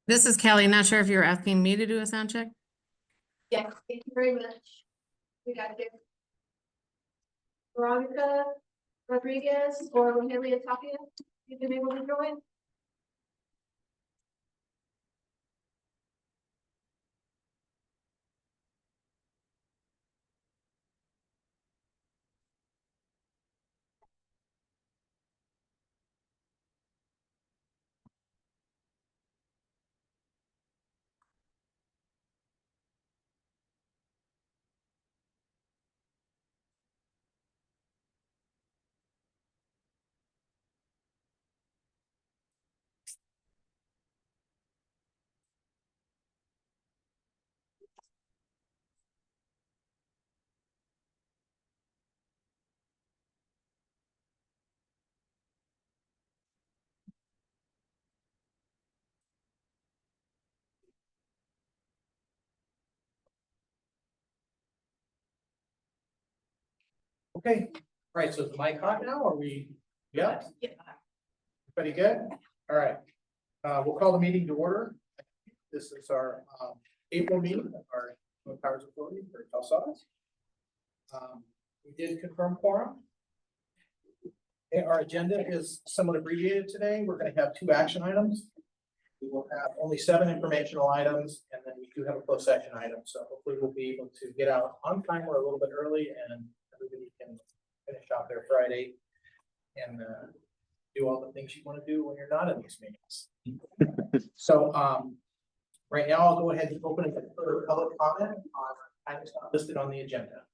This is Kelly. Not sure if you're asking me to do a sound check. Yes, thank you very much. We got here. Veronica Rodriguez or Rogelia Tapia, you've been able to join? Okay, all right, so is the mic hot now? Are we, yeah? Everybody good? All right. We'll call the meeting to order. This is our April meeting of our Powers Authority for Calzadas. We did confirm quorum. Okay, our agenda is somewhat abbreviated today. We're going to have 2 action items. We will have only 7 informational items, and then we do have a closed session item. So hopefully we'll be able to get out on time or a little bit early, and everybody can finish off their Friday and do all the things you want to do when you're not in these meetings. So right now I'll go ahead and open it for public comment on items not listed on the agenda.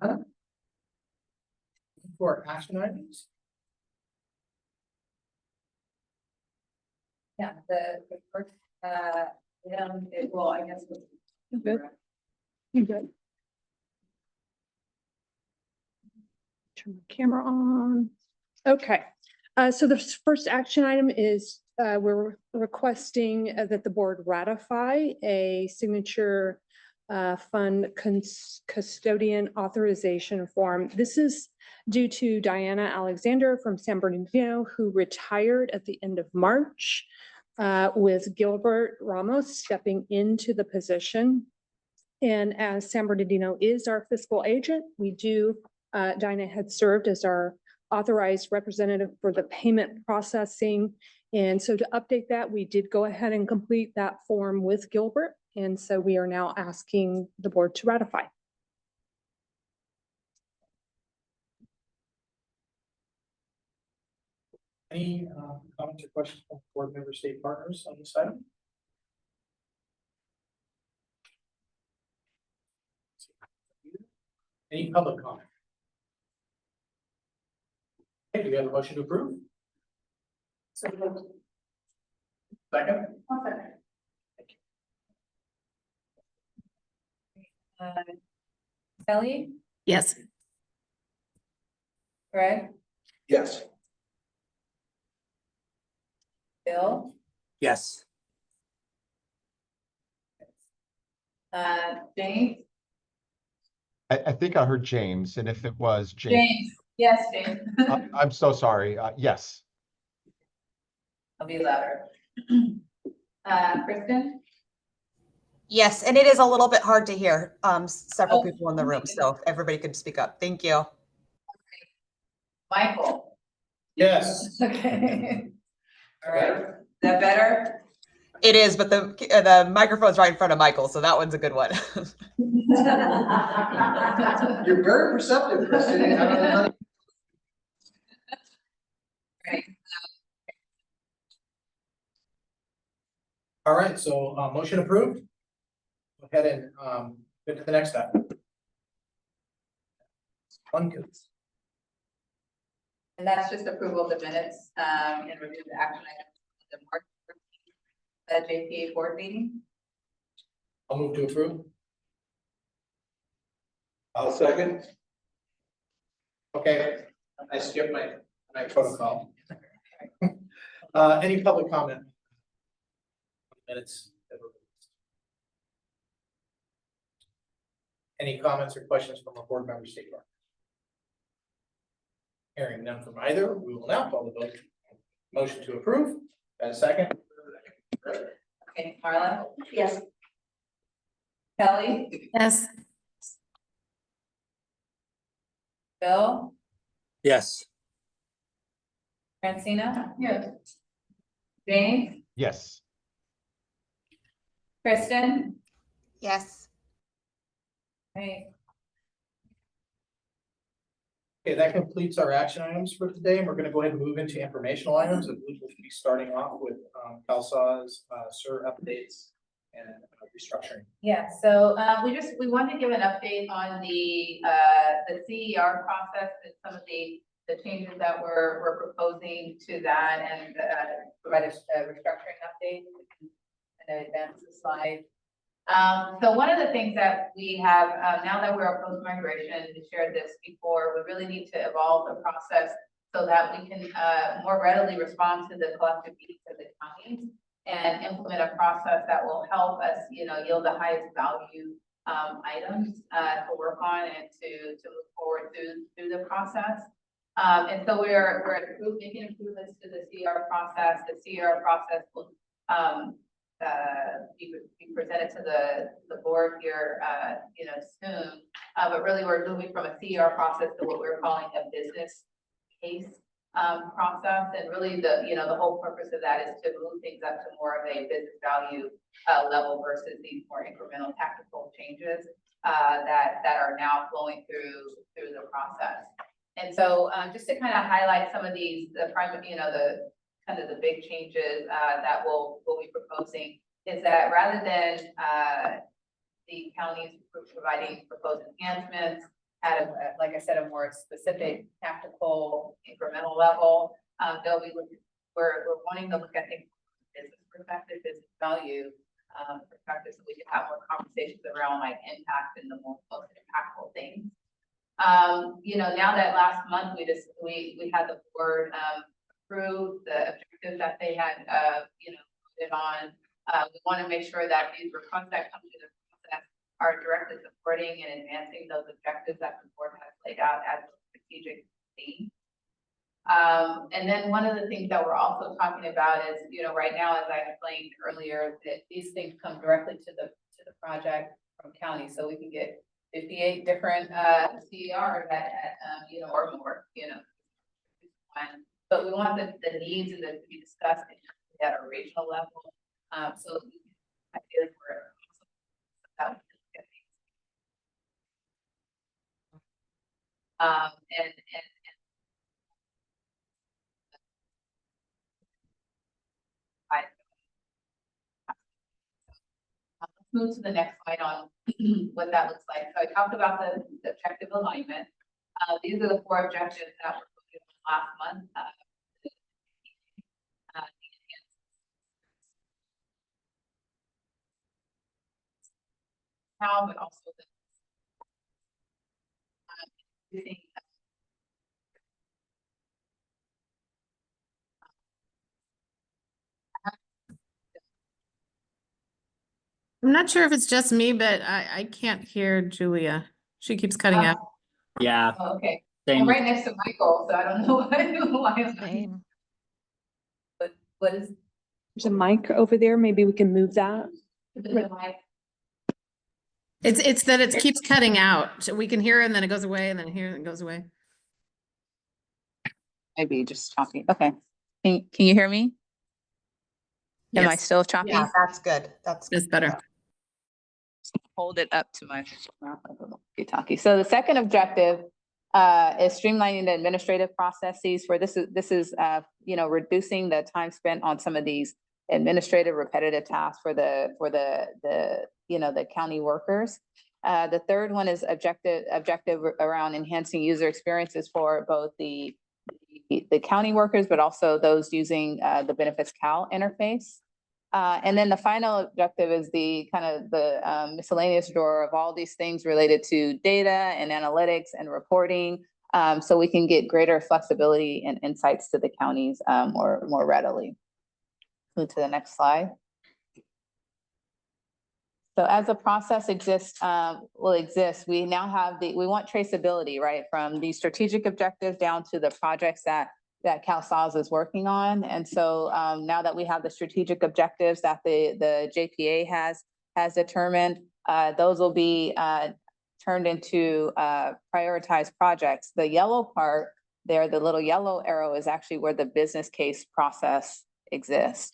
None? For action items. Yeah, the first, well, I guess. Good. You good? Turn the camera on. Okay, so the first action item is we're requesting that the board ratify a signature fund custodian authorization form. This is due to Diana Alexander from San Bernardino, who retired at the end of March, with Gilbert Ramos stepping into the position. And as San Bernardino is our fiscal agent, we do, Diana had served as our authorized representative for the payment processing. And so to update that, we did go ahead and complete that form with Gilbert. And so we are now asking the board to ratify. Any comments or questions from board member state partners on this item? Any public comment? Okay, do we have a motion to approve? Second? Kelly, Yes. Greg, Yes. Bill, Yes. James. I think I heard James, and if it was James, James, yes, James. I'm so sorry. Yes. I'll be louder. Kristen, Yes, and it is a little bit hard to hear several Oh, people in the room, okay. so if everybody could speak up. Thank you. Michael. Yes. Okay. All right, is that better? It is, but the microphone's right in front of Michael, so that one's a good one. You're very perceptive, Kristen. Right. All right, so motion approved. Go ahead and go to the next step. And that's just approval of the minutes, and review the action items of the March 13th, JPA board meeting. I'll move to approve. I'll second. Okay, I skipped my protocol. Any public comment? Minutes. Any comments or questions from our board members? Hearing none from either, we will now call the vote. Motion to approve, and a second. Okay, Marla, Yes. Kelly, Yes. Bill, Yes. Francina? Yes. James, Yes. Kristen? Yes. Right. Okay, that completes our action items for today, and we're gonna go ahead and move into informational items, and we will be starting off with CalSA's SIR updates and restructuring. Yeah, so we wanted to give an update on the CER process and some of the changes that we're proposing to that and provide a restructuring update. And advance the slide. So one of the things that we have, now that we're a post-migration, we shared this before, we really need to evolve the process so that we can more readily respond to the collective needs of the counties and implement a process that will help us, yield the highest value items to work on and to move forward through the process. And so we're making improvements to the CR process. The CR process will be presented to the board here, soon. But really, we're moving from a CR process to what we're calling a business case process. And really, the whole purpose of that is to move things up to more of a business value level versus these more incremental tactical changes that are now flowing through the process. And so, just to kind of highlight some of these, the big changes that we'll be proposing is that rather than the counties providing proposed enhancements at like I said, a more specific tactical incremental level, they'll be looking. We're wanting to look at things from a business perspective, business value perspective, so we can have more conversations around like impact and the most impactful things. Now that last month we had the board approve the objectives that they had, put on. We want to make sure that these requests that come to the process are directly supporting and advancing those objectives that the board has laid out as a strategic theme. And then one of the things that we're also talking about is, right now, as I explained earlier, that these things come directly to the project from county, so we can get 58 different CERs or more, but we want the needs and to be discussed at a regional level. So I feel like we're and let's move to the next slide on what that looks like. So I talked about the objective alignment. These are the 4 objectives that were put last month. But also the I'm not sure if it's just me, but I can't hear Julia. She keeps cutting out. Yeah. Oh, okay. Same. I'm right next to Michael, so I don't know why I'm Same. But what is There's a mic over there. Maybe we can move that. the mic? It's that it keeps cutting out. So we can hear it and then it goes away and then hear it and it goes away. Maybe just talking. Okay. Can you hear me? Am I Yes, still choppy? Yeah, that's good. That's that's better. Hold it up to my mouth. Talkie. So the second objective is streamlining the administrative processes for this is reducing the time spent on some of these administrative repetitive tasks for the county workers. The third one is objective around enhancing user experiences for both the county workers, but also those using the Benefits Cal interface. And then the final objective is the miscellaneous drawer of all these things related to data and analytics and reporting so we can get greater flexibility and insights to the counties more readily. Move to the next slide. So as the process will exist, we now have we want traceability, right? From the strategic objectives down to the projects that CalSAWS is working on. And so now that we have the strategic objectives that the JPA has determined, those will be turned into prioritized projects. The yellow part there, the little yellow arrow, is actually where the business case process exists.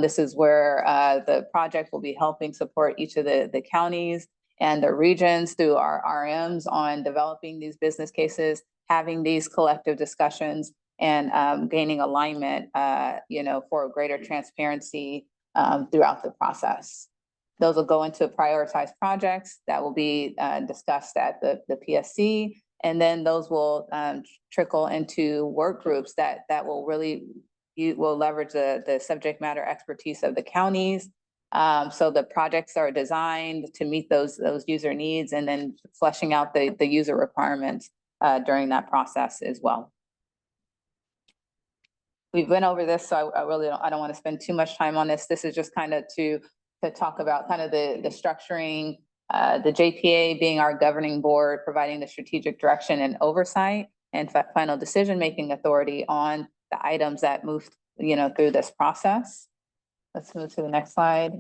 This is where the project will be helping support each of the counties and the regions through our RMs on developing these business cases, having these collective discussions, and gaining alignment, for greater transparency throughout the process. Those will go into prioritized projects that will be discussed at the PSC, and then those will trickle into work groups that will really will leverage the subject matter expertise of the counties. So the projects are designed to meet those user needs, and then fleshing out the user requirements during that process as well. We've went over this, so I don't want to spend too much time on this. This is just kind of to talk about kind of the structuring, the JPA being our governing board, providing the strategic direction and oversight and final decision-making authority on the items that move, through this process. Let's move to the next slide.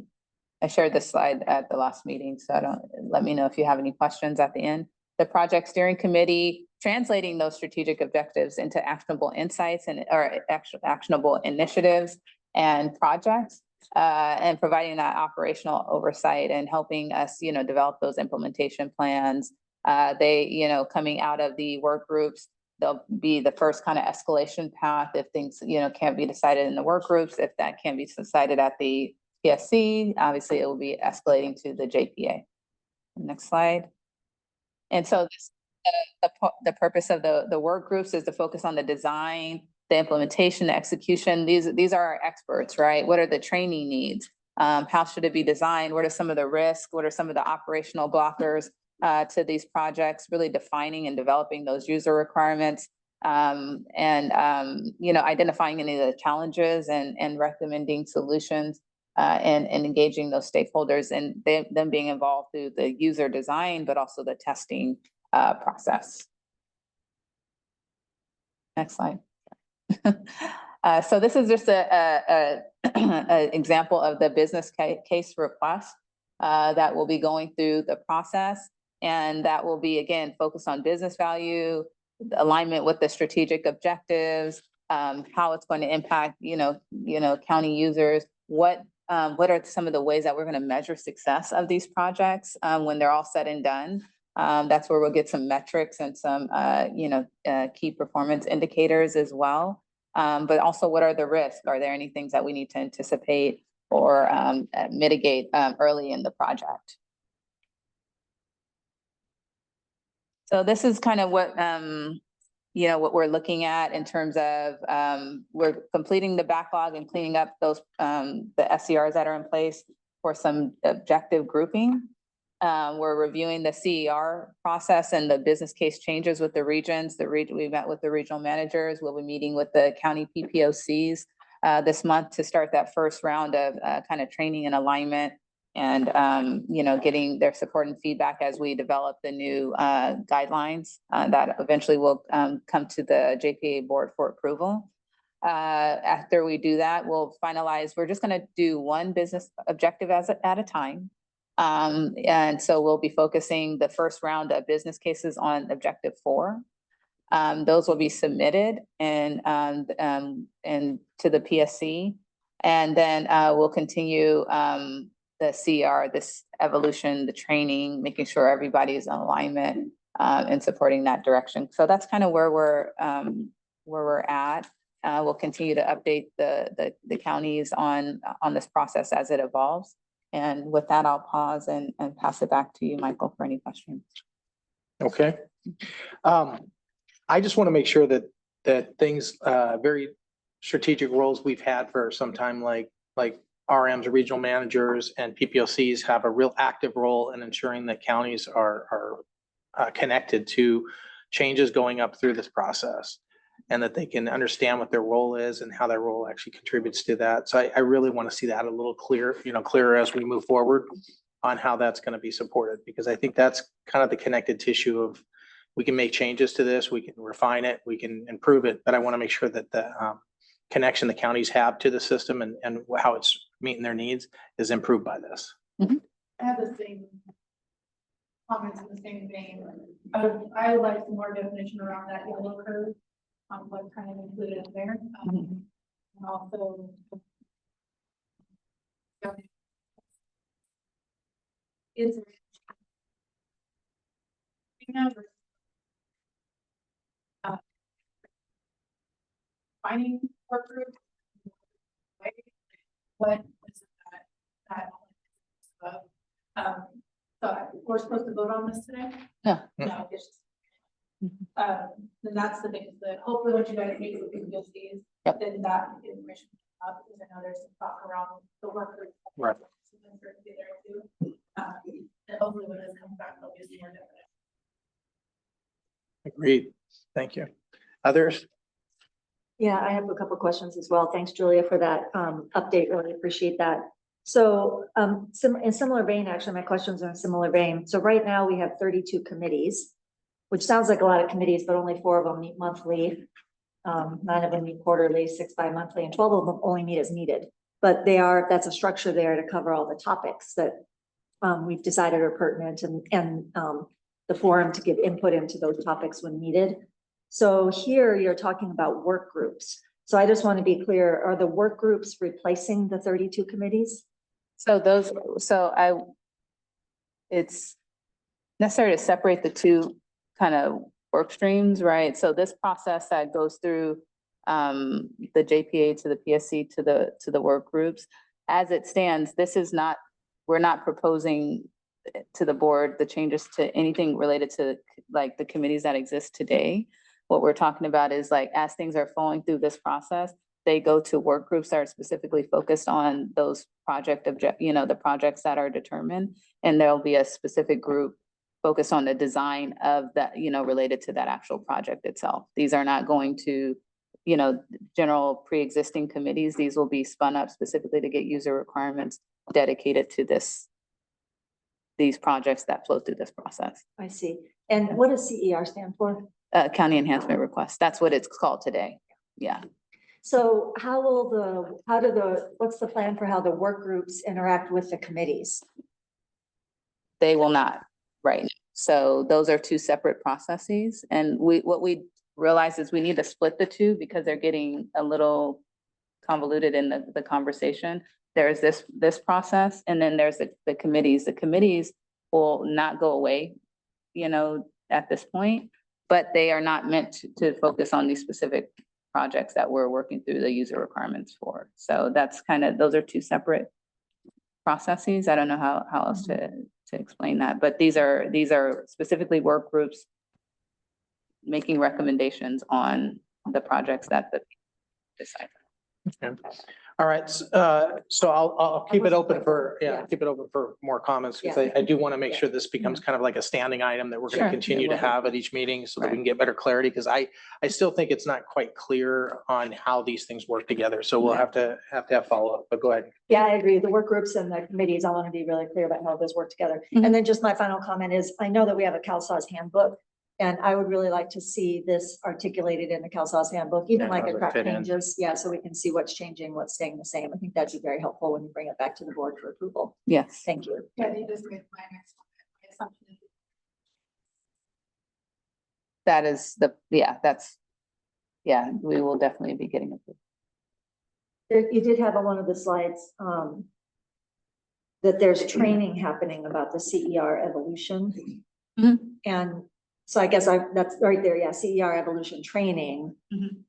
I shared this slide at the last meeting, so let me know if you have any questions at the end. The project steering committee, translating those strategic objectives into actionable insights or actionable initiatives and projects, and providing that operational oversight and helping us, develop those implementation plans. They, coming out of the work groups, they'll be the first kind of escalation path if things, can't be decided in the work groups. If that can't be decided at the PSC, obviously it will be escalating to the JPA. Next slide. And so the purpose of the work groups is to focus on the design, the implementation, the execution. These are our experts, right? What are the training needs? How should it be designed? What are some of the risks? What are some of the operational blockers to these projects? Really defining and developing those user requirements, and identifying any of the challenges and recommending solutions, and engaging those stakeholders and them being involved through the user design, but also the testing process. Next slide. So this is just a example of the business case request that will be going through the process, and that will be, again, focused on business value, alignment with the strategic objectives, how it's going to impact, county users, what are some of the ways that we're going to measure success of these projects when they're all said and done. That's where we'll get some metrics and some, key performance indicators as well. But also, what are the risks? Are there any things that we need to anticipate or mitigate early in the project? So this is kind of what, what we're looking at in terms of we're completing the backlog and cleaning up those the SCRs that are in place for some objective grouping. We're reviewing the CER process and the business case changes with the regions. We met with the regional managers. We'll be meeting with the county PPOCs this month to start that first round of kind of training and alignment, and getting their support and feedback as we develop the new guidelines that eventually will come to the JPA board for approval. After we do that, we'll finalize. We're just going to do one business objective at a time. And so we'll be focusing the first round of business cases on objective 4. Those will be submitted and to the PSC, and then we'll continue the CR, this evolution, the training, making sure everybody's in alignment and supporting that direction. So that's kind of where we're at. We'll continue to update the counties on this process as it evolves. And with that, I'll pause and pass it back to you, Michael, for any questions. Okay. I just want to make sure that things, very strategic roles we've had for some time, like RMs, regional managers, and PPOCs have a real active role in ensuring that counties are connected to changes going up through this process. And that they can understand what their role is and how their role actually contributes to that. So I really want to see that a little clearer as we move forward on how that's going to be supported, because I think that's kind of the connected tissue of, we can make changes to this, we can refine it, we can improve it, but I want to make sure that the connection the counties have to the system and how it's meeting their needs is improved by this. I have the same comments in the same vein. I would like some more definition around that yellow curve, on what kind of included in there. And also. Is. Remember. Finding work group. What is that? So we're supposed to vote on this today? No. No, it's just. Then that's the thing, is that hopefully once you guys meet with the POCs, Yep. then that information comes up, because I know there's some talk around the work group. Right. So then there too. And hopefully when this comes back, there'll be some more definition. Agreed. Thank you. Others? Yeah, I have a couple questions as well. Thanks, Julia, for that update. Really appreciate that. So in similar vein, actually, my questions are in similar vein. So right now we have 32 committees, which sounds like a lot of committees, but only 4 of them meet monthly. 9 of them meet quarterly, 6 bi-monthly, and 12 of them only meet as needed. But that's a structure there to cover all the topics that we've decided are pertinent and the forum to give input into those topics when needed. So here you're talking about work groups. So I just want to be clear, are the work groups replacing the 32 committees? It's necessary to separate the two kind of work streams, right? So this process that goes through the JPA to the PSC to the work groups, as it stands, we're not proposing to the board the changes to anything related to like the committees that exist today. What we're talking about is like, as things are flowing through this process, they go to work groups that are specifically focused on those the projects that are determined. And there'll be a specific group focused on the design of that, related to that actual project itself. These are not going to, general pre-existing committees. These will be spun up specifically to get user requirements dedicated to these projects that flow through this process. I see. And what does CER stand for? County enhancement request. That's what it's called today. Yeah. So what's the plan for how the work groups interact with the committees? They will not, right? So those are 2 separate processes. And what we realize is we need to split the 2 because they're getting a little convoluted in the conversation. There's this process, and then there's the committees. The committees will not go away, at this point, but they are not meant to focus on these specific projects that we're working through the user requirements for. So that's those are 2 separate processes. I don't know how else to explain that, but these are specifically work groups making recommendations on the projects that the decide. Okay. All right, so I'll keep it open for, keep it open for more comments, because I do want to make sure this becomes kind of like a standing item that we're going to Sure. continue to have at each meeting so that we can get better clarity, because I still think it's not quite clear on how these things work together. So we'll have to have follow-up, but go ahead. Yeah, I agree. The work groups and the committees, I want to be really clear about how those work together. Mhm. And then just my final comment is, I know that we have a CalSAWS handbook, and I would really like to see this articulated in the CalSAWS handbook, even Yeah, like how a does it track fit in? changes. Yeah, so we can see what's changing, what's staying the same. I think that'd be very helpful when you bring it back to the board for approval. Yes. Thank you. Yeah, they just made my next my assumption is That is we will definitely be getting it. You did have on one of the slides, that there's training happening about the CER evolution. Mhm. And so I guess that's right there. Yeah. CER evolution training. Mhm.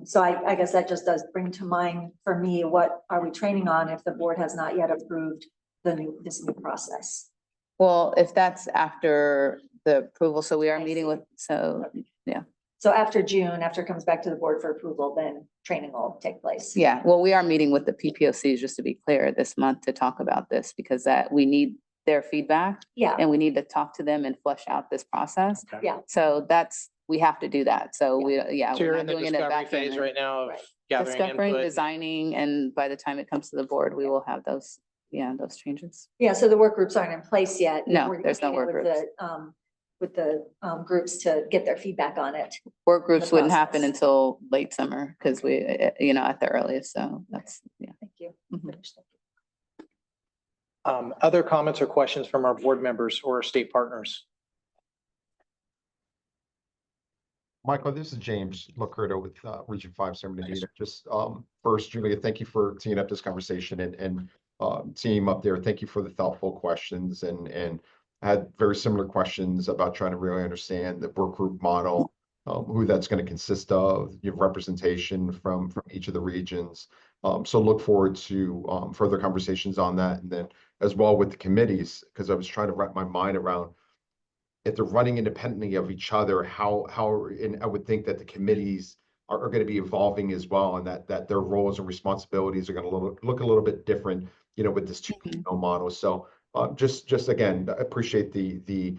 So I guess that just does bring to mind for me, what are we training on if the board has not yet approved this new process? Well, if that's after the approval, so we are meeting with, So after June, after it comes back to the board for approval, then training will take place. yeah, well, we are meeting with the PPOCs, just to be clear, this month to talk about this, because we need their feedback Yeah. and we need to talk to them and flesh out this process. Okay. Yeah. So that's we have to do that. So we, yeah. So we're you're not in the doing it in a discovery vacuum. phase right now of Right. gathering Discovering, input. designing, and by the time it comes to the board, we will have those, those changes. Yeah, so the work groups aren't in place yet. No, We're there's no working work with with the groups to get their feedback on it. Work groups wouldn't happen process. until late summer because we, at the earliest. So that's, Thank you. Mhm. Other comments or questions from our board members or state partners? Michael, this is James Locurdo with Region 5 San Bernardino. Just first, Julia, thank you for teeing up this conversation and team up there. Thank you for the thoughtful questions and I had very similar questions about trying to really understand the work group model, who that's going to consist of, your representation from each of the regions. So look forward to further conversations on that, and then as well with the committees, because I was trying to wrap my mind around if they're running independently of each other, and I would think that the committees are going to be evolving as well, and that their roles and responsibilities are going to look a little bit different, with this 2.0 model. So just again, I appreciate the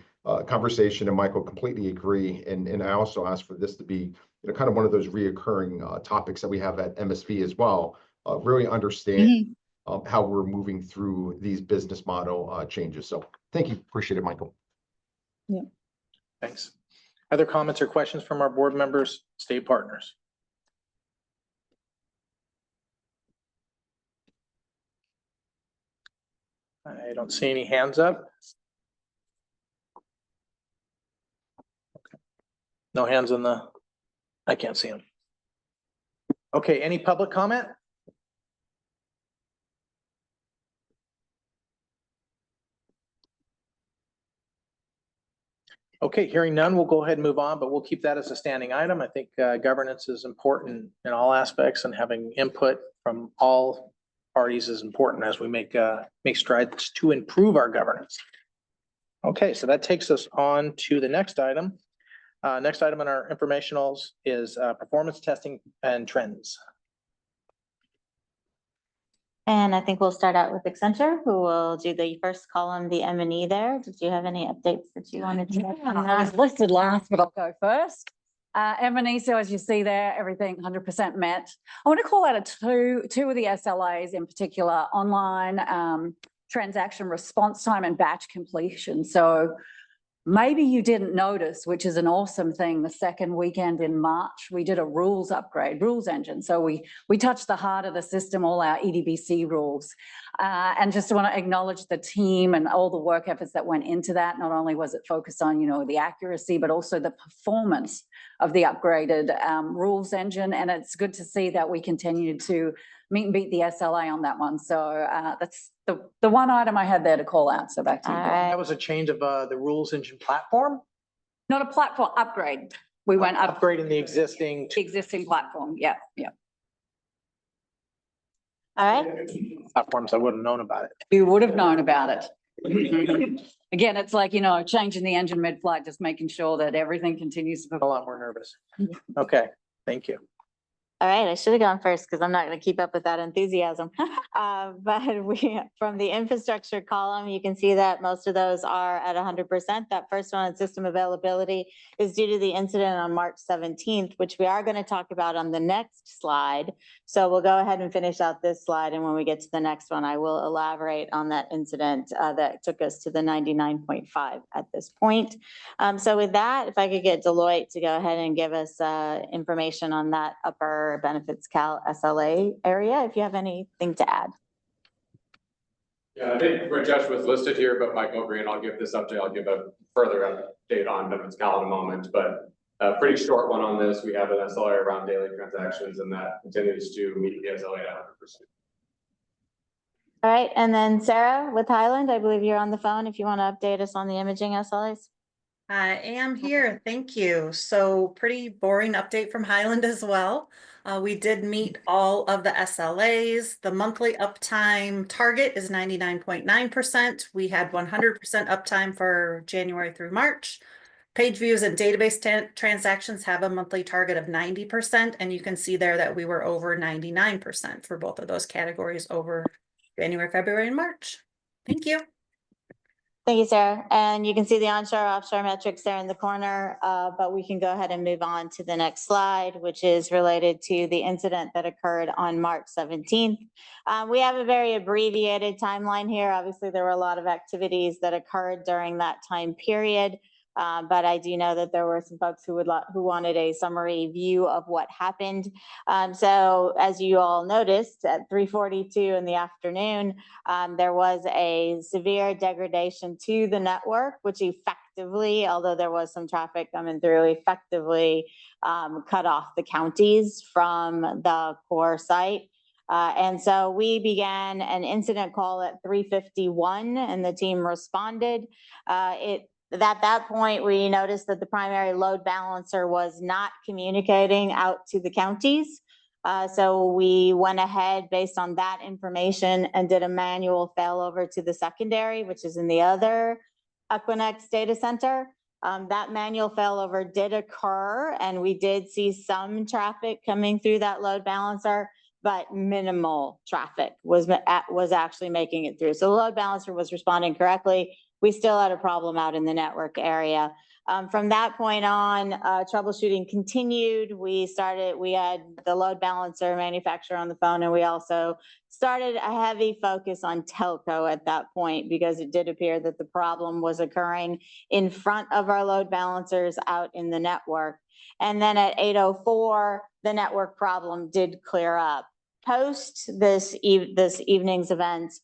conversation, and Michael, completely agree. And I also ask for this to be, kind of one of those reoccurring topics that we have at MSV as well. Really understand how we're moving through these business model changes. So thank you. Appreciate it, Michael. Thanks. Other comments or questions from our board members, state partners? I don't see any hands up. Okay. No hands on I can't see them. Okay, any public comment? Okay, hearing none, we'll go ahead and move on, but we'll keep that as a standing item. I think governance is important in all aspects, and having input from all parties is important as we make strides to improve our governance. Okay, so that takes us on to the next item. Next item on our informationals is performance testing and trends. And I think we'll start out with Accenture, who will do the first column, the M&E there. Did you have any updates that you wanted to? I was listed last, but I'll go first. M&E, so as you see there, everything 100% met. I want to call out two of the SLAs in particular, online transaction response time and batch completion. So maybe you didn't notice, which is an awesome thing. The second weekend in March, we did a rules upgrade, rules engine. So we touched the heart of the system, all our EDBC rules. And just want to acknowledge the team and all the work efforts that went into that. Not only was it focused on, the accuracy, but also the performance of the upgraded rules engine. And it's good to see that we continue to meet and beat the SLA on that one. So that's the one item I had there to call out. So back to you. That was a change of the rules engine platform? Not a platform upgrade. We went upgrading the existing platform. Yeah. All right. platforms. I wouldn't have known about it. You would have known about it. Again, it's like, changing the engine mid-flight, just making sure that everything continues to A lot more nervous. Okay, thank you. All right, I should have gone first because I'm not going to keep up with that enthusiasm. But from the infrastructure column, you can see that most of those are at 100%. That first one, system availability, is due to the incident on March 17th, which we are going to talk about on the next slide. So we'll go ahead and finish out this slide. And when we get to the next one, I will elaborate on that incident that took us to the 99.5 at this point. So with that, if I could get Deloitte to go ahead and give us information on that upper benefits cal SLA area, if you have anything to add. Yeah, I think Rajesh was listed here, but Michael Green, I'll give this update. I'll give a further update on benefits cal in a moment, but a pretty short one on this. We have an SLA around daily transactions, and that continues to meet the SLA at 100%. All right, and then Sarah with Highland, I believe you're on the phone if you want to update us on the imaging SLAs. I am here. Thank you. So pretty boring update from Highland as well. We did meet all of the SLAs. The monthly uptime target is 99.9%. We had 100% uptime for January through March. Page views and database transactions have a monthly target of 90%. And you can see there that we were over 99% for both of those categories over January, February, and March. Thank you. Thank you, Sarah. And you can see the onshore offshore metrics there in the corner, but we can go ahead and move on to the next slide, which is related to the incident that occurred on March 17th. We have a very abbreviated timeline here. Obviously, there were a lot of activities that occurred during that time period. But I do know that there were some folks who wanted a summary view of what happened. So as you all noticed, at 3:42 in the afternoon, there was a severe degradation to the network, which effectively, although there was some traffic coming through, effectively cut off the counties from the core site. And so we began an incident call at 3:51 and the team responded. At that point, we noticed that the primary load balancer was not communicating out to the counties. So we went ahead based on that information and did a manual failover to the secondary, which is in the other Equinix data center. That manual failover did occur and we did see some traffic coming through that load balancer, but minimal traffic was actually making it through. So the load balancer was responding correctly. We still had a problem out in the network area. From that point on, troubleshooting continued. We had the load balancer manufacturer on the phone, and we also started a heavy focus on telco at that point because it did appear that the problem was occurring in front of our load balancers out in the network. And then at 8:04, the network problem did clear up. Post this evening's events,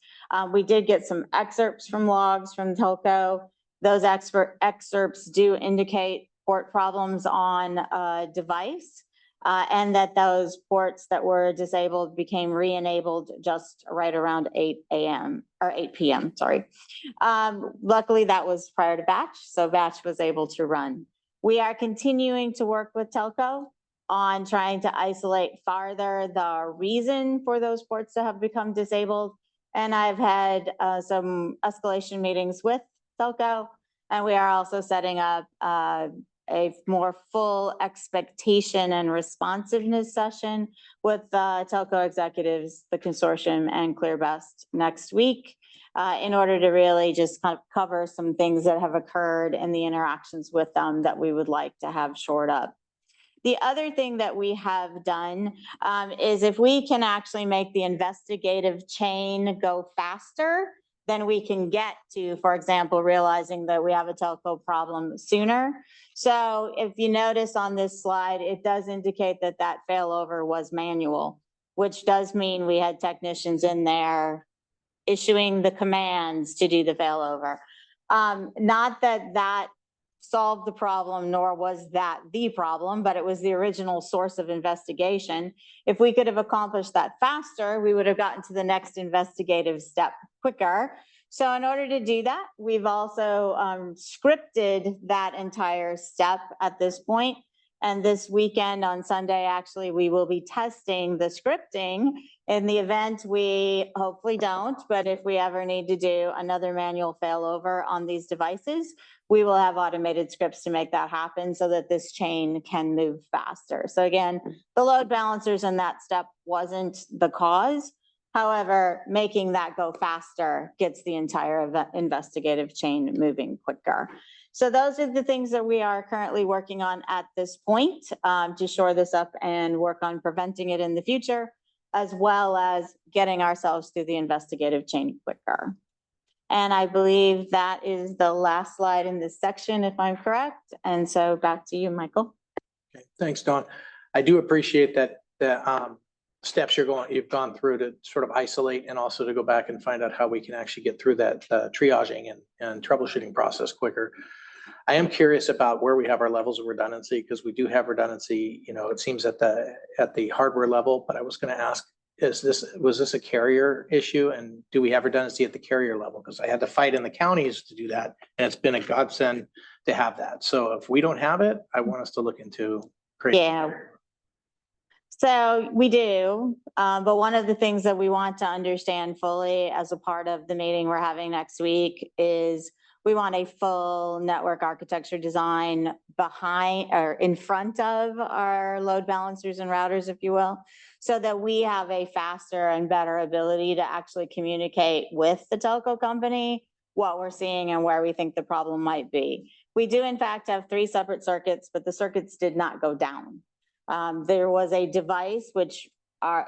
we did get some excerpts from logs from telco. Those excerpts do indicate port problems on a device, and that those ports that were disabled became re-enabled just right around 8 p.m. Sorry. Luckily, that was prior to batch, so batch was able to run. We are continuing to work with telco on trying to isolate farther the reason for those ports to have become disabled. And I've had some escalation meetings with telco, and we are also setting up a more full expectation and responsiveness session with telco executives, the consortium, and ClearBest next week in order to really just kind of cover some things that have occurred in the interactions with them that we would like to have shored up. The other thing that we have done is if we can actually make the investigative chain go faster, then we can get to, for example, realizing that we have a telco problem sooner. So if you notice on this slide, it does indicate that that failover was manual, which does mean we had technicians in there issuing the commands to do the failover. Not that that solved the problem, nor was that the problem, but it was the original source of investigation. If we could have accomplished that faster, we would have gotten to the next investigative step quicker. So in order to do that, we've also scripted that entire step at this point. And this weekend on Sunday, actually, we will be testing the scripting. In the event we hopefully don't, but if we ever need to do another manual failover on these devices, we will have automated scripts to make that happen so that this chain can move faster. So again, the load balancers in that step wasn't the cause. However, making that go faster gets the entire investigative chain moving quicker. So those are the things that we are currently working on at this point to shore this up and work on preventing it in the future, as well as getting ourselves through the investigative chain quicker. And I believe that is the last slide in this section, if I'm correct. And so back to you, Michael. Okay, thanks, Dawn. I do appreciate that the steps you've gone through to sort of isolate and also to go back and find out how we can actually get through that triaging and troubleshooting process quicker. I am curious about where we have our levels of redundancy, because we do have redundancy, it seems at the hardware level, but I was going to ask, was this a carrier issue, and do we have redundancy at the carrier level? Because I had to fight in the counties to do that, and it's been a godsend to have that. So if we don't have it, I want us to look into creating. Yeah. So we do, but one of the things that we want to understand fully as a part of the meeting we're having next week is we want a full network architecture design behind or in front of our load balancers and routers, if you will, so that we have a faster and better ability to actually communicate with the telco company what we're seeing and where we think the problem might be. We do in fact have 3 separate circuits, but the circuits did not go down. There was a device which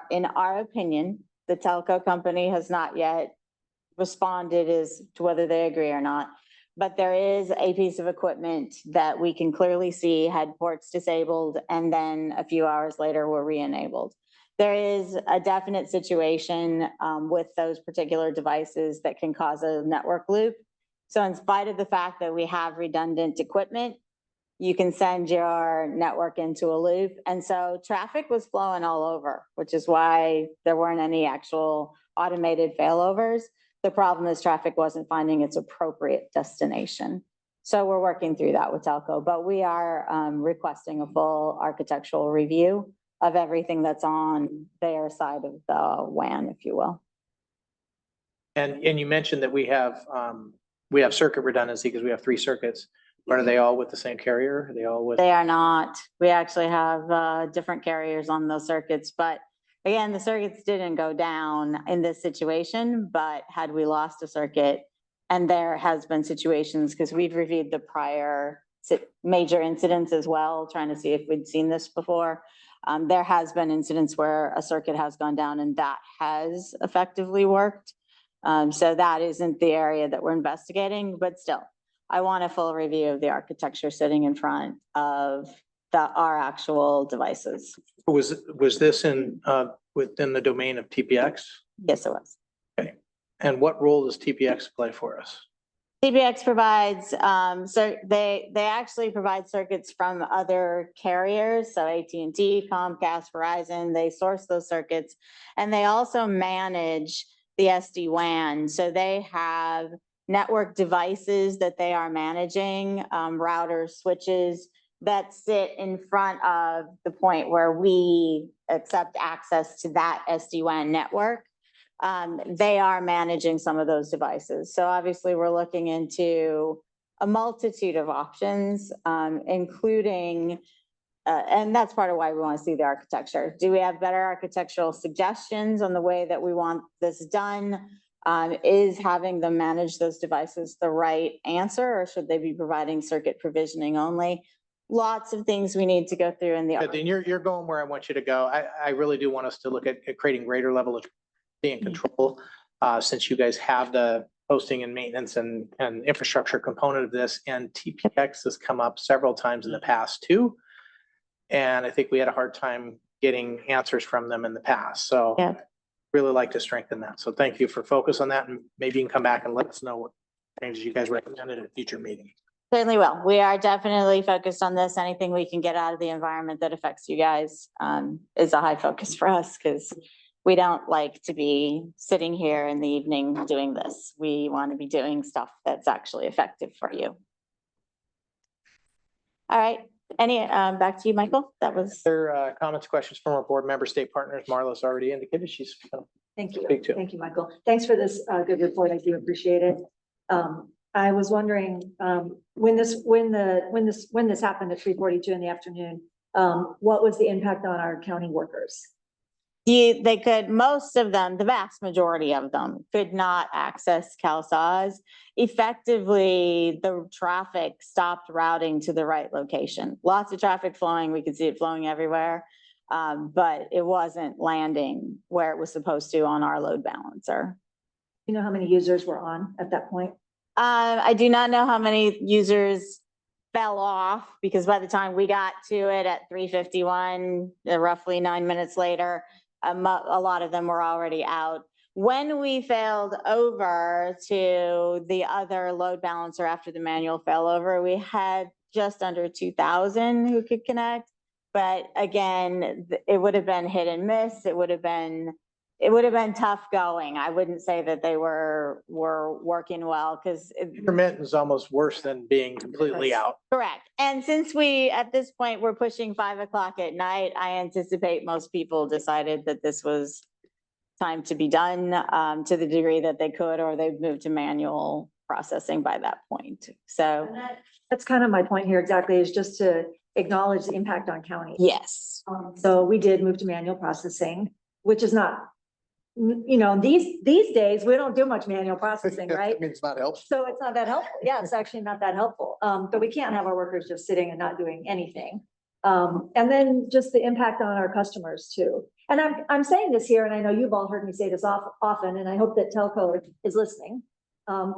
in our opinion, the telco company has not yet responded as to whether they agree or not. But there is a piece of equipment that we can clearly see had ports disabled and then a few hours later were re-enabled. There is a definite situation with those particular devices that can cause a network loop. So in spite of the fact that we have redundant equipment, you can send your network into a loop. And so traffic was flowing all over, which is why there weren't any actual automated failovers. The problem is traffic wasn't finding its appropriate destination. So we're working through that with telco, but we are requesting a full architectural review of everything that's on their side of the WAN, if you will. And you mentioned that we have circuit redundancy because we have 3 circuits. But are they all with the same carrier? Are they all with? They are not. We actually have different carriers on those circuits, but again, the circuits didn't go down in this situation, but had we lost a circuit, and there has been situations, because we've reviewed the prior major incidents as well, trying to see if we'd seen this before. There has been incidents where a circuit has gone down and that has effectively worked. So that isn't the area that we're investigating, but still, I want a full review of the architecture sitting in front of our actual devices. Was this within the domain of TPX? Yes, it was. Okay. And what role does TPX play for us? TPX provides, so they actually provide circuits from other carriers. So AT&T, Comcast, Verizon, they source those circuits, and they also manage the SD-WAN. So they have network devices that they are managing, routers, switches that sit in front of the point where we accept access to that SD-WAN network. They are managing some of those devices. So obviously we're looking into a multitude of options, including, and that's part of why we want to see the architecture. Do we have better architectural suggestions on the way that we want this done? Is having them manage those devices the right answer, or should they be providing circuit provisioning only? Lots of things we need to go through in the. Yeah, then you're going where I want you to go. I really do want us to look at creating greater level of and control, since you guys have the hosting and maintenance and infrastructure component of this, and TPX has come up several times in the past too. And I think we had a hard time getting answers from them in the past. So Yeah. Really like to strengthen that. So thank you for focus on that, and maybe you can come back and let us know what changes you guys recommended at a future meeting. Certainly will. We are definitely focused on this. Anything we can get out of the environment that affects you guys is a high focus for us, because we don't like to be sitting here in the evening doing this. We want to be doing stuff that's actually effective for you. All right. Back to you, Michael. That was. Other comments, questions from our board member, state partners? Marla's already indicated she's. Thank you. Speak to. Thank you, Michael. Thanks for this good report. I do appreciate it. I was wondering when this happened at 3:42 in the afternoon, what was the impact on our county workers? They could, most of them, the vast majority of them could not access CalSAWS. Effectively, the traffic stopped routing to the right location. Lots of traffic flowing. We could see it flowing everywhere, but it wasn't landing where it was supposed to on our load balancer. You know how many users were on at that point? I do not know how many users fell off, because by the time we got to it at 3:51, roughly 9 minutes later, a lot of them were already out. When we failed over to the other load balancer after the manual failover, we had just under 2,000 who could connect. But again, it would have been hit and miss. It would have been tough going. I wouldn't say that they were working well, because Intermittent is almost worse than being completely out. correct. And since at this point, we're pushing 5 o'clock at night, I anticipate most people decided that this was time to be done to the degree that they could, or they've moved to manual processing by that point. So that's kind of my point here exactly, is just to acknowledge the impact on county. yes. So we did move to manual processing, which is not you know, these days, we don't do much manual processing, right? I mean, it's not helpful. So it's not that helpful. Yeah, it's actually not that helpful. But we can't have our workers just sitting and not doing anything. And then just the impact on our customers too. And I'm saying this here, and I know you've all heard me say this often, and I hope that Telco is listening.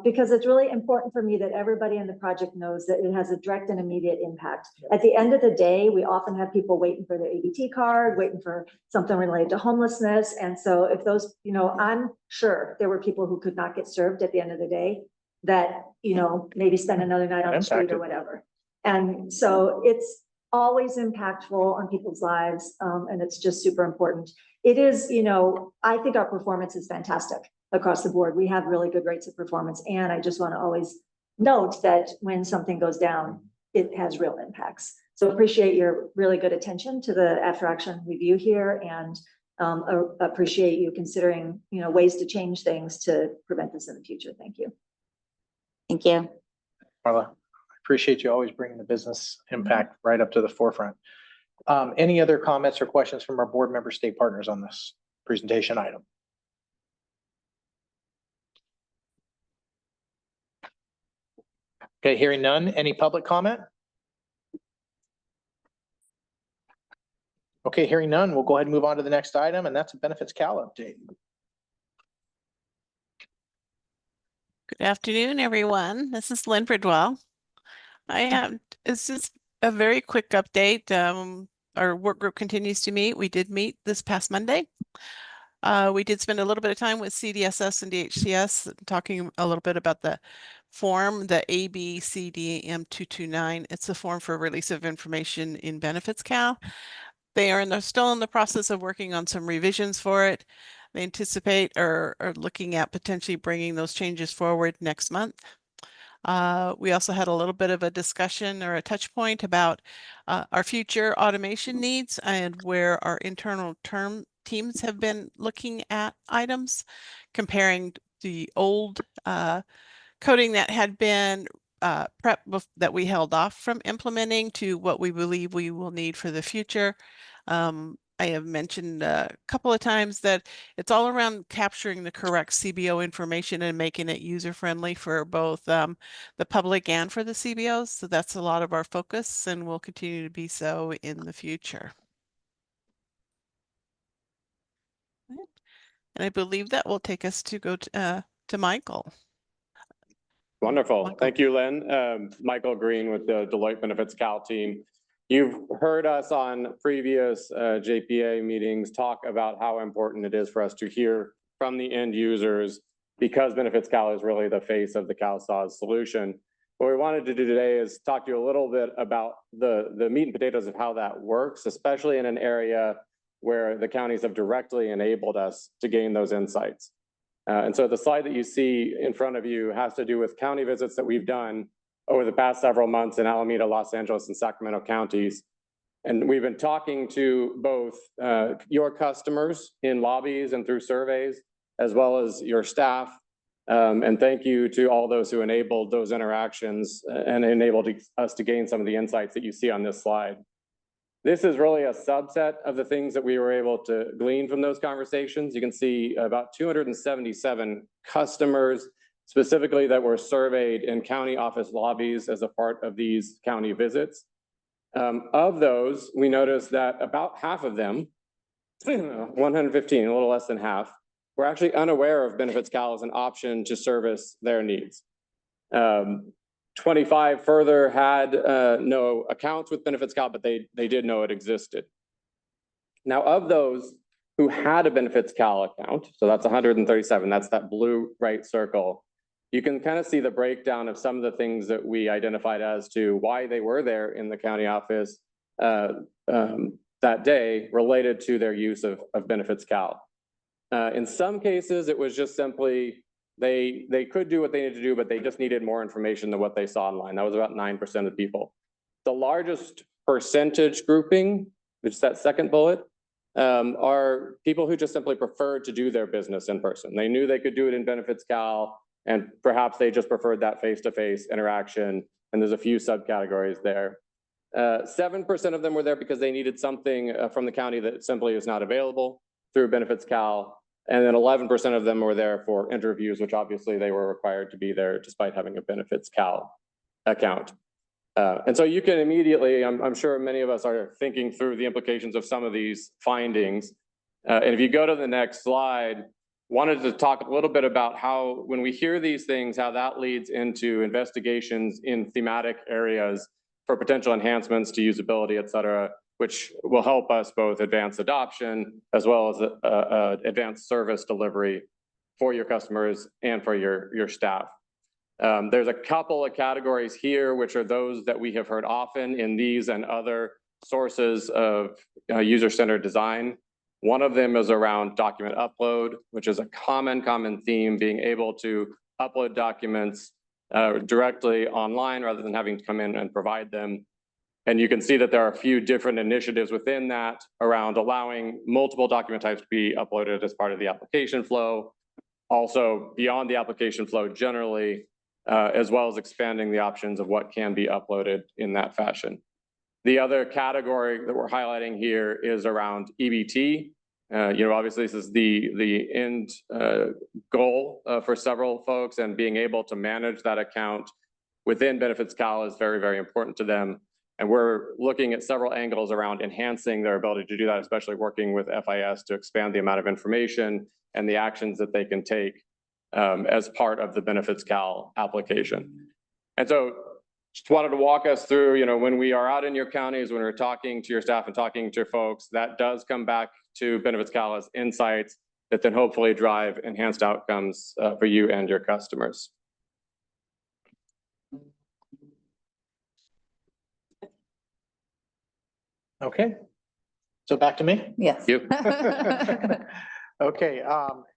Because it's really important for me that everybody in the project knows that it has a direct and immediate impact. At the end of the day, we often have people waiting for their ABT card, waiting for something related to homelessness. And so if those, you know, I'm sure there were people who could not get served at the end of the day that, you know, maybe spend another night on the street or whatever. And so it's always impactful on people's lives. And it's just super important. It is, you know, I think our performance is fantastic across the board. We have really good rates of performance. And I just want to always note that when something goes down, it has real impacts. So appreciate your really good attention to the after action review here, and appreciate you considering, you know, ways to change things to prevent this in the future. Thank you. Thank you. Marla, I appreciate you always bringing the business impact right up to the forefront. Any other comments or questions from our board member state partners on this presentation item? Okay, hearing none. Any public comment? Okay, hearing none, we'll go ahead and move on to the next item, and that's a Benefits Cal update. Good afternoon, everyone. This is Lynn Bridwell. It's just a very quick update. Our work group continues to meet. We did meet this past Monday. We did spend a little bit of time with CDSS and DHCS talking a little bit about the form, the ABCDM 229. It's the form for release of information in Benefits Cal. They are still in the process of working on some revisions for it. They anticipate or are looking at potentially bringing those changes forward next month. We also had a little bit of a discussion or a touch point about our future automation needs and where our internal teams have been looking at items, comparing the old coding that had been prep that we held off from implementing to what we believe we will need for the future. I have mentioned a couple of times that it's all around capturing the correct CBO information and making it user-friendly for both the public and for the CBOs. So that's a lot of our focus and will continue to be so in the future. And I believe that will take us to go to Michael. Wonderful. Michael. Thank you, Lynn. Michael Green with the Deloitte Benefits Cal team. You've heard us on previous JPA meetings talk about how important it is for us to hear from the end users, because Benefits Cal is really the face of the CalSAWS solution. What we wanted to do today is talk to you a little bit about the meat and potatoes of how that works, especially in an area where the counties have directly enabled us to gain those insights. And so the slide that you see in front of you has to do with county visits that we've done over the past several months in Alameda, Los Angeles, and Sacramento counties. And we've been talking to both your customers in lobbies and through surveys, as well as your staff. And thank you to all those who enabled those interactions and enabled us to gain some of the insights that you see on this slide. This is really a subset of the things that we were able to glean from those conversations. You can see about 277 customers specifically that were surveyed in county office lobbies as a part of these county visits. Of those, we noticed that about half of them, 115, a little less than half, were actually unaware of Benefits Cal as an option to service their needs. 25 further had no accounts with Benefits Cal, but they did know it existed. Now, of those who had a Benefits Cal account, so that's 137, that's that blue right circle, you can kind of see the breakdown of some of the things that we identified as to why they were there in the county office that day related to their use of Benefits Cal. In some cases, it was just simply they could do what they needed to do, but they just needed more information than what they saw online. That was about 9% of the people. The largest percentage grouping, which is that second bullet, are people who just simply preferred to do their business in person. They knew they could do it in Benefits Cal, and perhaps they just preferred that face-to-face interaction, and there's a few subcategories there. 7% of them were there because they needed something from the county that simply is not available through Benefits Cal. And then 11% of them were there for interviews, which obviously they were required to be there despite having a Benefits Cal account. And so you can immediately, I'm sure many of us are thinking through the implications of some of these findings. And if you go to the next slide, wanted to talk a little bit about how, when we hear these things, how that leads into investigations in thematic areas for potential enhancements to usability, et cetera, which will help us both advance adoption as well as advanced service delivery for your customers and for your staff. There's a couple of categories here, which are those that we have heard often in these and other sources of user-centered design. One of them is around document upload, which is a common theme, being able to upload documents directly online rather than having to come in and provide them. And you can see that there are a few different initiatives within that around allowing multiple document types to be uploaded as part of the application flow. Also beyond the application flow generally, as well as expanding the options of what can be uploaded in that fashion. The other category that we're highlighting here is around EBT. Obviously this is the end goal for several folks, and being able to manage that account within Benefits Cal is very, very important to them. And we're looking at several angles around enhancing their ability to do that, especially working with FIS to expand the amount of information and the actions that they can take as part of the Benefits Cal application. And so just wanted to walk us through, when we are out in your counties, when we're talking to your staff and talking to your folks, that does come back to Benefits Cal as insights that then hopefully drive enhanced outcomes for you and your customers. Okay, so back to me. Yes. You. Okay,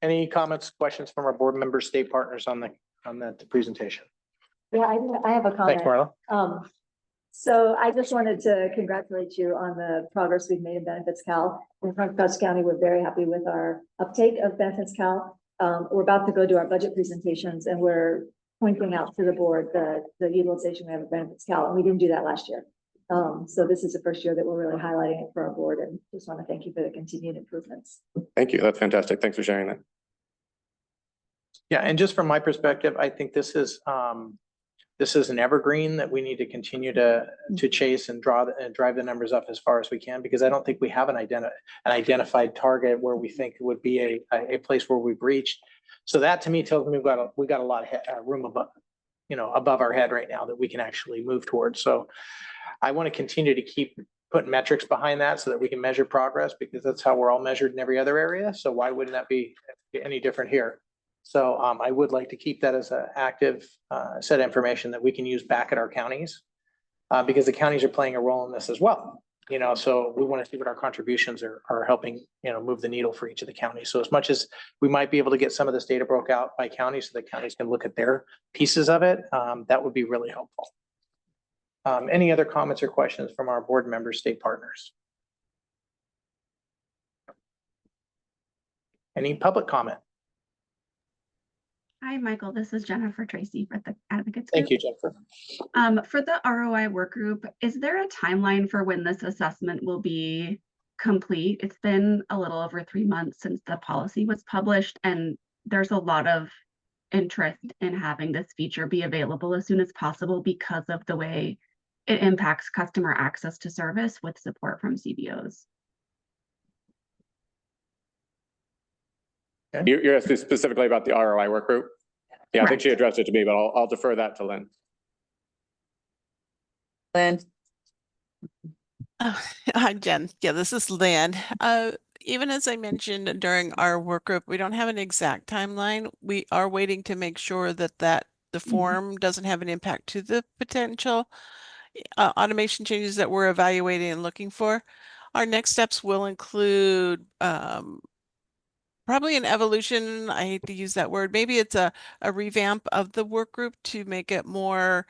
any comments, questions from our board members, state partners on that presentation? Yeah, I have a comment. Thanks, Marla. So I just wanted to congratulate you on the progress we've made in Benefits Cal. In Franklin County, we're very happy with our uptake of Benefits Cal. We're about to go do our budget presentations, and we're pointing out to the board the utilization we have of Benefits Cal, and we didn't do that last year. So this is the first year that we're really highlighting it for our board, and just want to thank you for the continued improvements. Thank you. That's fantastic. Thanks for sharing that. Yeah, and just from my perspective, I think this is an evergreen that we need to continue to chase and drive the numbers up as far as we can, because I don't think we have an identified target where we think it would be a place where we've reached. So that to me tells me we got a lot of room above our head right now that we can actually move towards. So I want to continue to keep putting metrics behind that so that we can measure progress, because that's how we're all measured in every other area. So why wouldn't that be any different here? So I would like to keep that as an active set of information that we can use back at our counties, because the counties are playing a role in this as well. So we want to see what our contributions are helping, move the needle for each of the counties. So as much as we might be able to get some of this data broke out by county so the counties can look at their pieces of it, that would be really helpful. Any other comments or questions from our board members, state partners? Any public comment? Hi, Michael. This is Jennifer Tracy for the Advocates Group. Thank you, Jennifer. For the ROI work group, is there a timeline for when this assessment will be complete? It's been a little over 3 months since the policy was published, and there's a lot of interest in having this feature be available as soon as possible because of the way it impacts customer access to service with support from CBOs. You're asking specifically about the ROI work group? Yeah, I think she addressed it to me, but I'll defer that to Lynn. Lynn. Hi, Jen. Yeah, this is Lynn. Even as I mentioned during our work group, we don't have an exact timeline. We are waiting to make sure that the form doesn't have an impact to the potential automation changes that we're evaluating and looking for. Our next steps will include probably an evolution. I hate to use that word. Maybe it's a revamp of the work group to make it more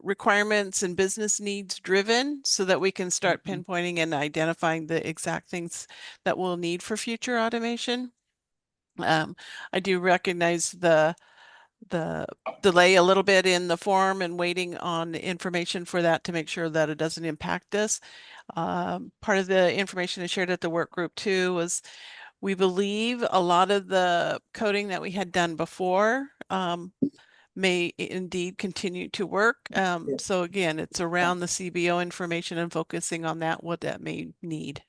requirements and business needs driven, so that we can start pinpointing and identifying the exact things that we'll need for future automation. I do recognize the delay a little bit in the form and waiting on information for that to make sure that it doesn't impact us. Part of the information I shared at the work group too was We believe a lot of the coding that we had done before may indeed continue to work. So again, it's around the CBO information and focusing on that, what that may need.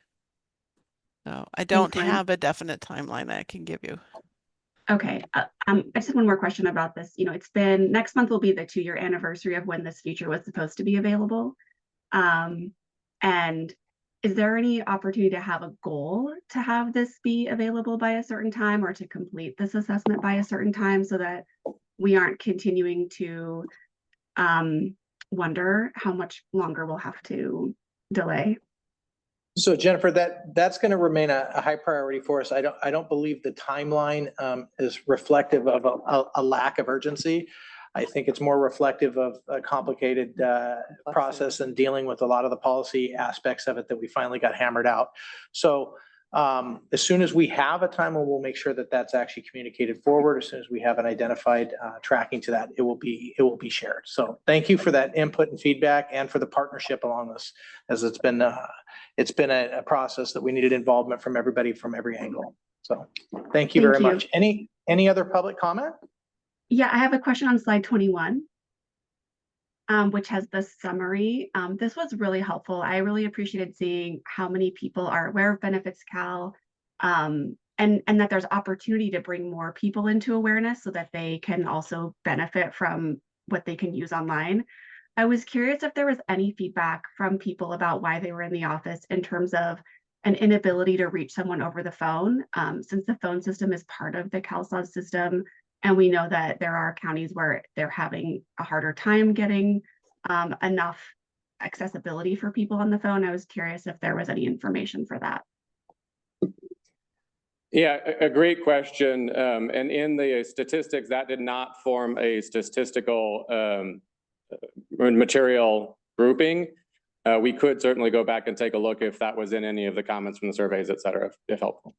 So I don't Lynn. have a definite timeline that I can give you. Okay, I just have one more question about this. You know, it's been, next month will be the 2-year anniversary of when this feature was supposed to be available. And is there any opportunity to have a goal to have this be available by a certain time, or to complete this assessment by a certain time, so that we aren't continuing to wonder how much longer we'll have to delay? So Jennifer, that's going to remain a high priority for us. I don't believe the timeline is reflective of a lack of urgency. I think it's more reflective of a complicated process and dealing with a lot of the policy aspects of it that we finally got hammered out. So as soon as we have a timeline, we'll make sure that that's actually communicated forward. As soon as we have an identified tracking to that, it will be shared. So thank you for that input and feedback, and for the partnership along this, as it's been a process that we needed involvement from everybody from every angle. So thank you very much. Any other public comment? Yeah, I have a question on slide 21, which has the summary. This was really helpful. I really appreciated seeing how many people are aware of Benefits Cal, and that there's opportunity to bring more people into awareness so that they can also benefit from what they can use online. I was curious if there was any feedback from people about why they were in the office in terms of an inability to reach someone over the phone, since the phone system is part of the CalSAWS system. And we know that there are counties where they're having a harder time getting enough accessibility for people on the phone. I was curious if there was any information for that. Yeah, a great question. And in the statistics, that did not form a statistical material grouping. We could certainly go back and take a look if that was in any of the comments from the surveys, et cetera, if helpful.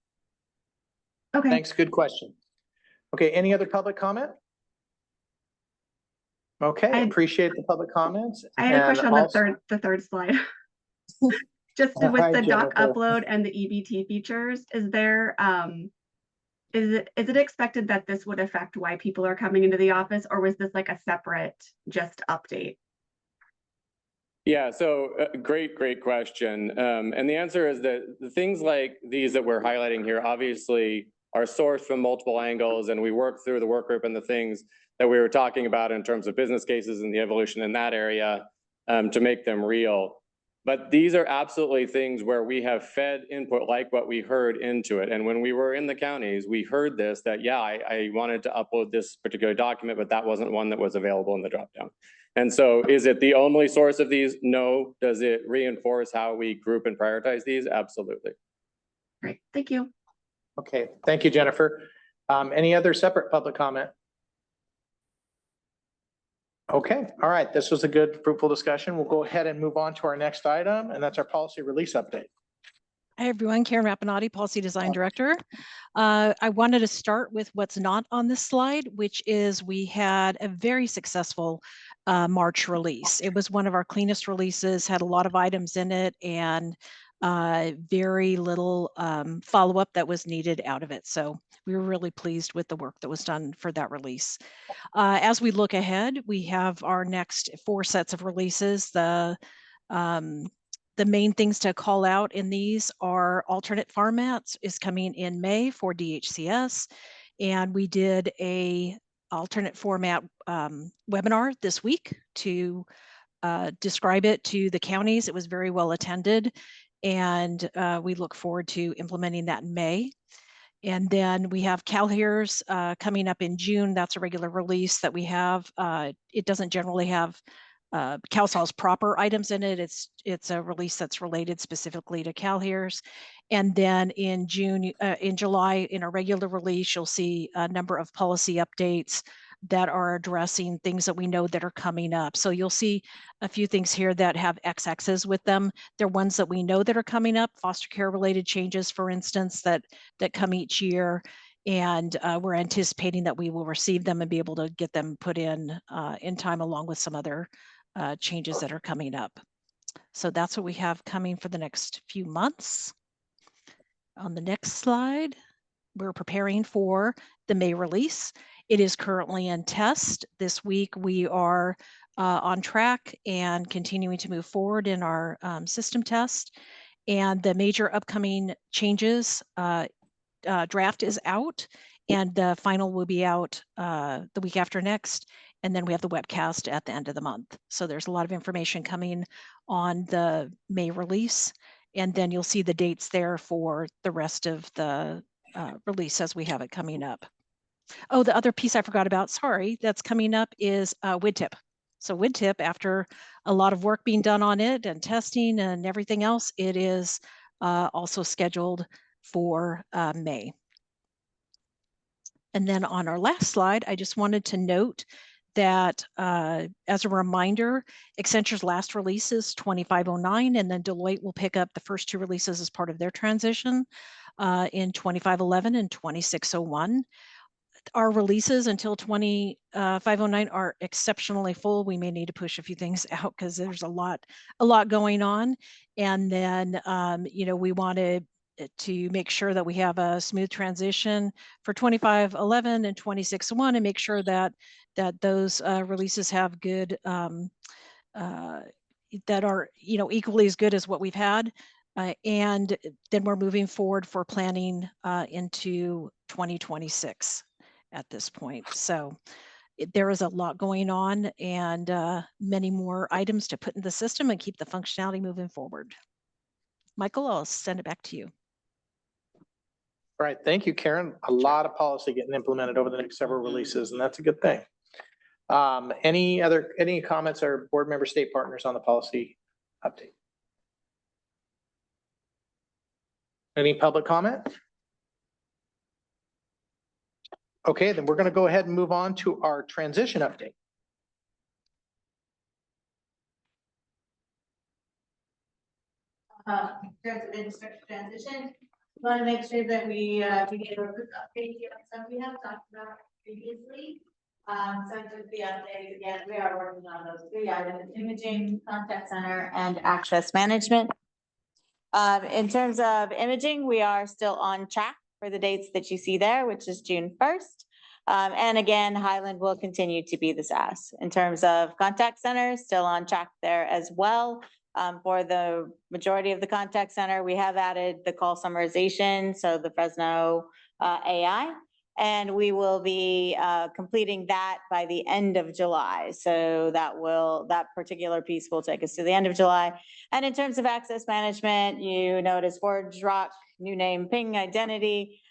Okay. Thanks. Good question. Okay. Any other public comment? Okay. Appreciate the public comments. I had a question on the third slide. Just with the doc upload and the EBT features, is there is it expected that this would affect why people are coming into the office, or was this like a separate just update? Yeah, so great question. And the answer is that the things like these that we're highlighting here obviously are sourced from multiple angles, and we work through the work group and the things that we were talking about in terms of business cases and the evolution in that area to make them real. But these are absolutely things where we have fed input like what we heard into it. And when we were in the counties, we heard this, that, yeah, I wanted to upload this particular document, but that wasn't one that was available in the dropdown. And so is it the only source of these? No. Does it reinforce how we group and prioritize these? Absolutely. Great, thank you. Okay, thank you, Jennifer. Any other separate public comment? Okay, all right. This was a good, fruitful discussion. We'll go ahead and move on to our next item, and that's our policy release update. Hi, everyone. Karen Rappinati, Policy Design Director. I wanted to start with what's not on this slide, which is we had a very successful March release. It was one of our cleanest releases, had a lot of items in it, and very little follow-up that was needed out of it. So we were really pleased with the work that was done for that release. As we look ahead, we have our next 4 sets of releases. The main things to call out in these are alternate formats is coming in May for DHCS. And we did a alternate format webinar this week to describe it to the counties. It was very well attended, and we look forward to implementing that in May. And then we have CalHERS coming up in June. That's a regular release that we have. It doesn't generally have CalSAWS proper items in it. It's a release that's related specifically to CalHERS. And then in July, in a regular release, you'll see a number of policy updates that are addressing things that we know that are coming up. So you'll see a few things here that have XXs with them. They're ones that we know that are coming up, foster care related changes, for instance, that come each year. And we're anticipating that we will receive them and be able to get them put in time, along with some other changes that are coming up. So that's what we have coming for the next few months. On the next slide, we're preparing for the May release. It is currently in test. This week we are on track and continuing to move forward in our system test. And the major upcoming changes, draft is out, and the final will be out the week after next. And then we have the webcast at the end of the month. So there's a lot of information coming on the May release. And then you'll see the dates there for the rest of the release as we have it coming up. Oh, the other piece I forgot about, sorry, that's coming up is WIDTIP. So WIDTIP, after a lot of work being done on it and testing and everything else, it is also scheduled for May. And then on our last slide, I just wanted to note that as a reminder, Accenture's last release is 2509, and then Deloitte will pick up the first two releases as part of their transition in 2511 and 2601. Our releases until 2509 are exceptionally full. We may need to push a few things out because there's a lot going on. And then, you know, we wanted to make sure that we have a smooth transition for 2511 and 2601 and make sure that those releases have good, that are, you know, equally as good as what we've had. And then we're moving forward for planning into 2026 at this point. So there is a lot going on and many more items to put in the system and keep the functionality moving forward. Michael, I'll send it back to you. All right, thank you, Karen. A lot of policy getting implemented over the next several releases, and that's a good thing. Any comments or board member state partners on the policy update? Any public comment? Okay, then we're going to go ahead and move on to our transition update. Transition. Want to make sure that we give a quick update here on stuff we have talked about previously. So just the update again, we are working on those 3 items: imaging, contact center, And access management. In terms of imaging, we are still on track for the dates that you see there, which is June 1st. And again, Highland will continue to be the SAS. In terms of contact centers, still on track there as well. For the majority of the contact center, we have added the call summarization, so the Fresno AI. And we will be completing that by the end of July. So that particular piece will take us to the end of July. And in terms of access management, you notice ForgeRock, new name, Ping Identity.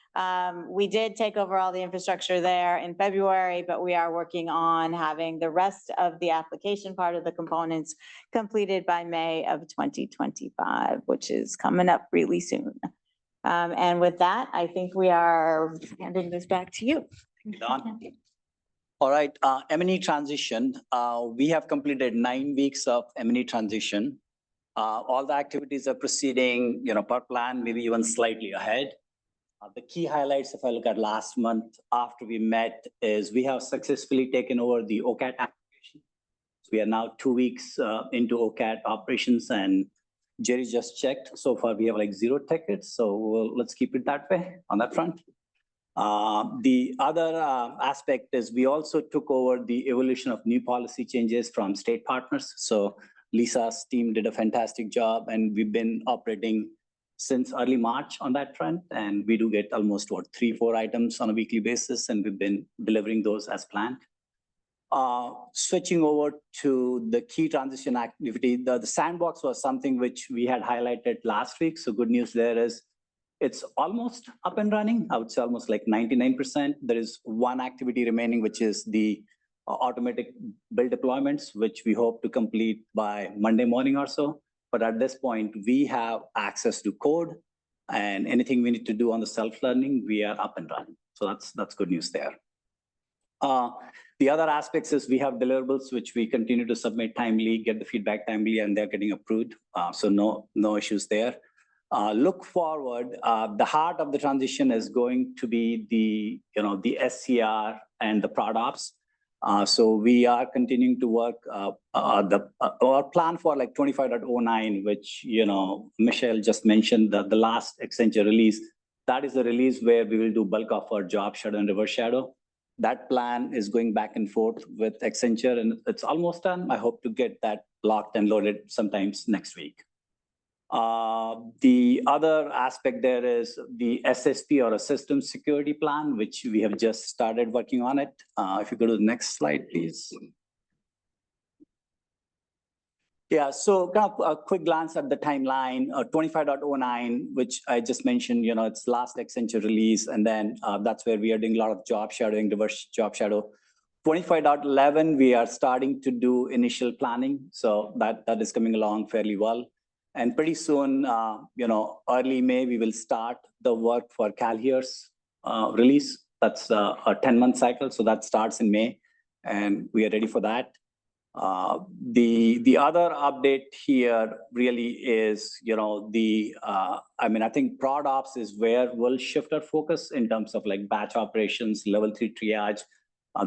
We did take over all the infrastructure there in February, but we are working on having the rest of the application part of the components completed by May of 2025, which is coming up really soon. And with that, I think we are handing this back to you. All right, M&E transition. We have completed 9 weeks of M&E transition. All the activities are proceeding, you know, per plan, maybe even slightly ahead. The key highlights, if I look at last month after we met, is we have successfully taken over the OCAT application. So we are now 2 weeks into OCAT operations, and Jerry just checked. So far, we have like 0 tickets. So let's keep it that way on that front. The other aspect is we also took over the evolution of new policy changes from state partners. So Lisa's team did a fantastic job, and we've been operating since early March on that front. And we do get almost 3-4 items on a weekly basis, and we've been delivering those as planned. Switching over to the key transition activity, the sandbox was something which we had highlighted last week. So good news there is it's almost up and running. I would say almost like 99%. There is one activity remaining, which is the automatic bill deployments, which we hope to complete by Monday morning or so. But at this point, we have access to code, and anything we need to do on the self-learning, we are up and running. So that's good news there. The other aspects is we have deliverables, which we continue to submit timely, get the feedback timely, and they're getting approved. So no issues there. Look forward, the heart of the transition is going to be the SCR and the prod ops. So we are continuing to work our plan for like 25.09, which Michelle just mentioned, the last Accenture release That is a release where we will do bulk of our job shadow and reverse shadow. That plan is going back and forth with Accenture, and it's almost done. I hope to get that locked and loaded sometimes next week. The other aspect there is the SSP, or a system security plan, which we have just started working on it. If you go to the next slide, please. Yeah, so kind of a quick glance at the timeline, 25.09, which I just mentioned, it's last Accenture release, and then that's where we are doing a lot of job shadowing, diverse job shadow. 25.11, we are starting to do initial planning, so that is coming along fairly well. And pretty soon, early May, we will start the work for CalHere's release. That's a 10-month cycle, so that starts in May, and we are ready for that. The other update here really is, I think prod ops is where we'll shift our focus in terms of like batch operations, level 3 triage.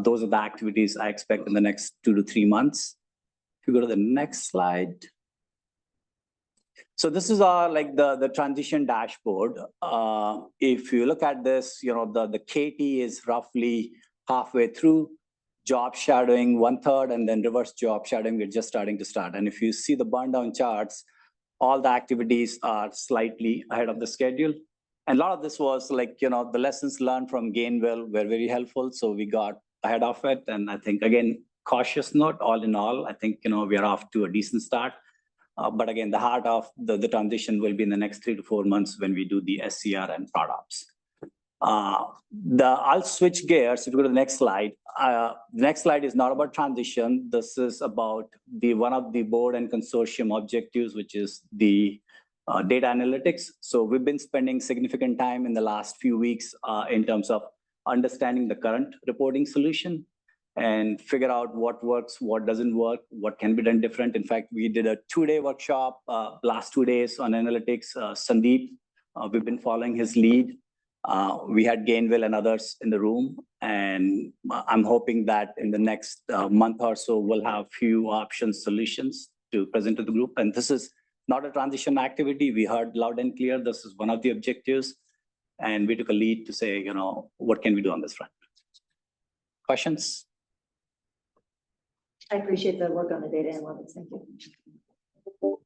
Those are the activities I expect in the next 2 to 3 months. If you go to the next slide. So this is our the transition dashboard. If you look at this, the KT is roughly halfway through. Job shadowing 1/3, and then reverse job shadowing, we're just starting to start. And if you see the burn down charts, all the activities are slightly ahead of the schedule. And a lot of this was the lessons learned from Gainwell were very helpful. So we got ahead of it. And I think, again, cautious note, all in all, I think, we are off to a decent start. But again, the heart of the transition will be in the next 3 to 4 months when we do the SCR and prod ops. I'll switch gears. If you go to the next slide. The next slide is not about transition. This is about one of the board and consortium objectives, which is the data analytics. So we've been spending significant time in the last few weeks in terms of understanding the current reporting solution and figure out what works, what doesn't work, what can be done different. In fact, we did a 2-day workshop last 2 days on analytics. Sandeep, we've been following his lead. We had Gainwell and others in the room, and I'm hoping that in the next month or so, we'll have few options, solutions to present to the group. And this is not a transition activity. We heard loud and clear, this is one of the objectives, and we took a lead to say, what can we do on this front? Questions? I appreciate the work on the data analytics. Thank you.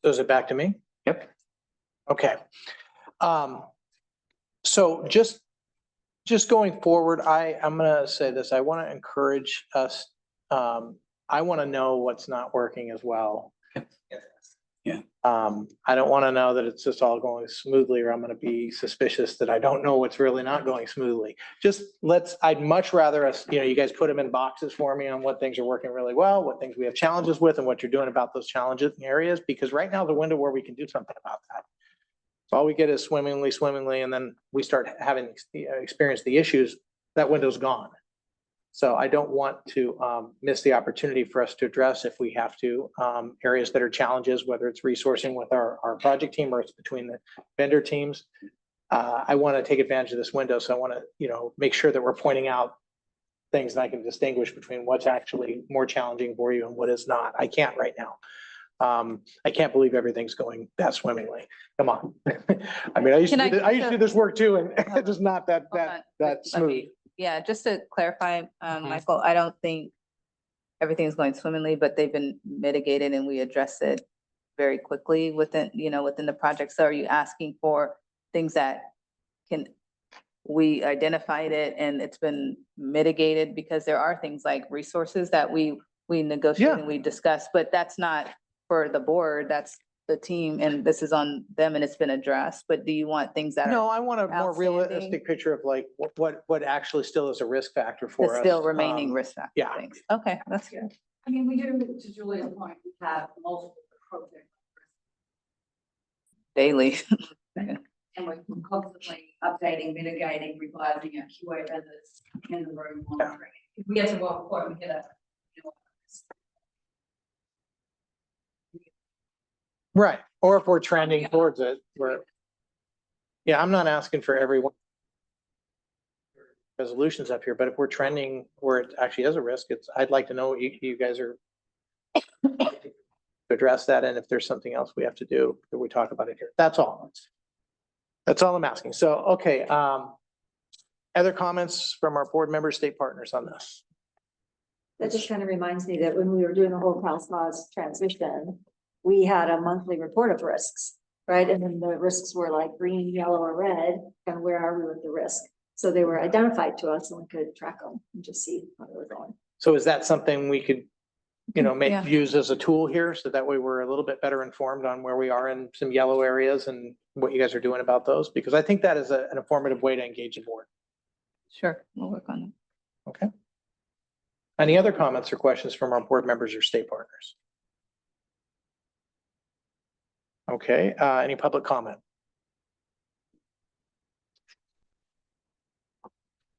So is it back to me? Yep. Okay. So just going forward, I'm going to say this. I want to encourage us. I want to know what's not working as well. Yeah. I don't want to know that it's just all going smoothly, or I'm going to be suspicious that I don't know what's really not going smoothly. I'd much rather us, you guys put them in boxes for me on what things are working really well, what things we have challenges with, and what you're doing about those challenges areas, because right now is the window where we can do something about that. So all we get is swimmingly, and then we start having experienced the issues, that window's gone. So I don't want to miss the opportunity for us to address, if we have to, areas that are challenges, whether it's resourcing with our project team or it's between the vendor teams. I want to take advantage of this window. So I want to, make sure that we're pointing out things that I can distinguish between what's actually more challenging for you and what is not. I can't right now. I can't believe everything's going that swimmingly. Come on. I mean, I used to do this work too, and it's just not that smooth. Yeah, just to clarify, Michael, I don't think everything's going swimmingly, but they've been mitigated and we address it very quickly within the project. So are you asking for things that we identified it and it's been mitigated? Because there are things like resources that we negotiate and we discuss, but that's not for the board, that's the team, and this is on them and it's been addressed. But do you want things that No, I want a more realistic picture of like what actually still is a risk factor for us. Still remaining risk factor? Yeah. Things. Okay, that's good. I mean, we do, to Julia's point, we have multiple projects. Daily. And we're constantly updating, mitigating, revising our QA visits in the room monitoring. If we get to one point, we get a Right. Or if we're trending towards it, I'm not asking for everyone resolutions up here, but if we're trending where it actually is a risk, I'd like to know what you guys are address that, and if there's something else we have to do, we talk about it here. That's all. That's all I'm asking. So, okay, other comments from our board members, state partners on this? That just kind of reminds me that when we were doing the whole CalSPA's transition, we had a monthly report of risks, right? And then the risks were like green, yellow, or red, and where are we with the risk? So they were identified to us and we could track them and just see how they were going. So is that something we could, Yeah. use as a tool here? So that way we're a little bit better informed on where we are in some yellow areas and what you guys are doing about those? Because I think that is an informative way to engage the board. Sure, we'll work on it. Okay. Any other comments or questions from our board members or state partners? Okay, any public comment?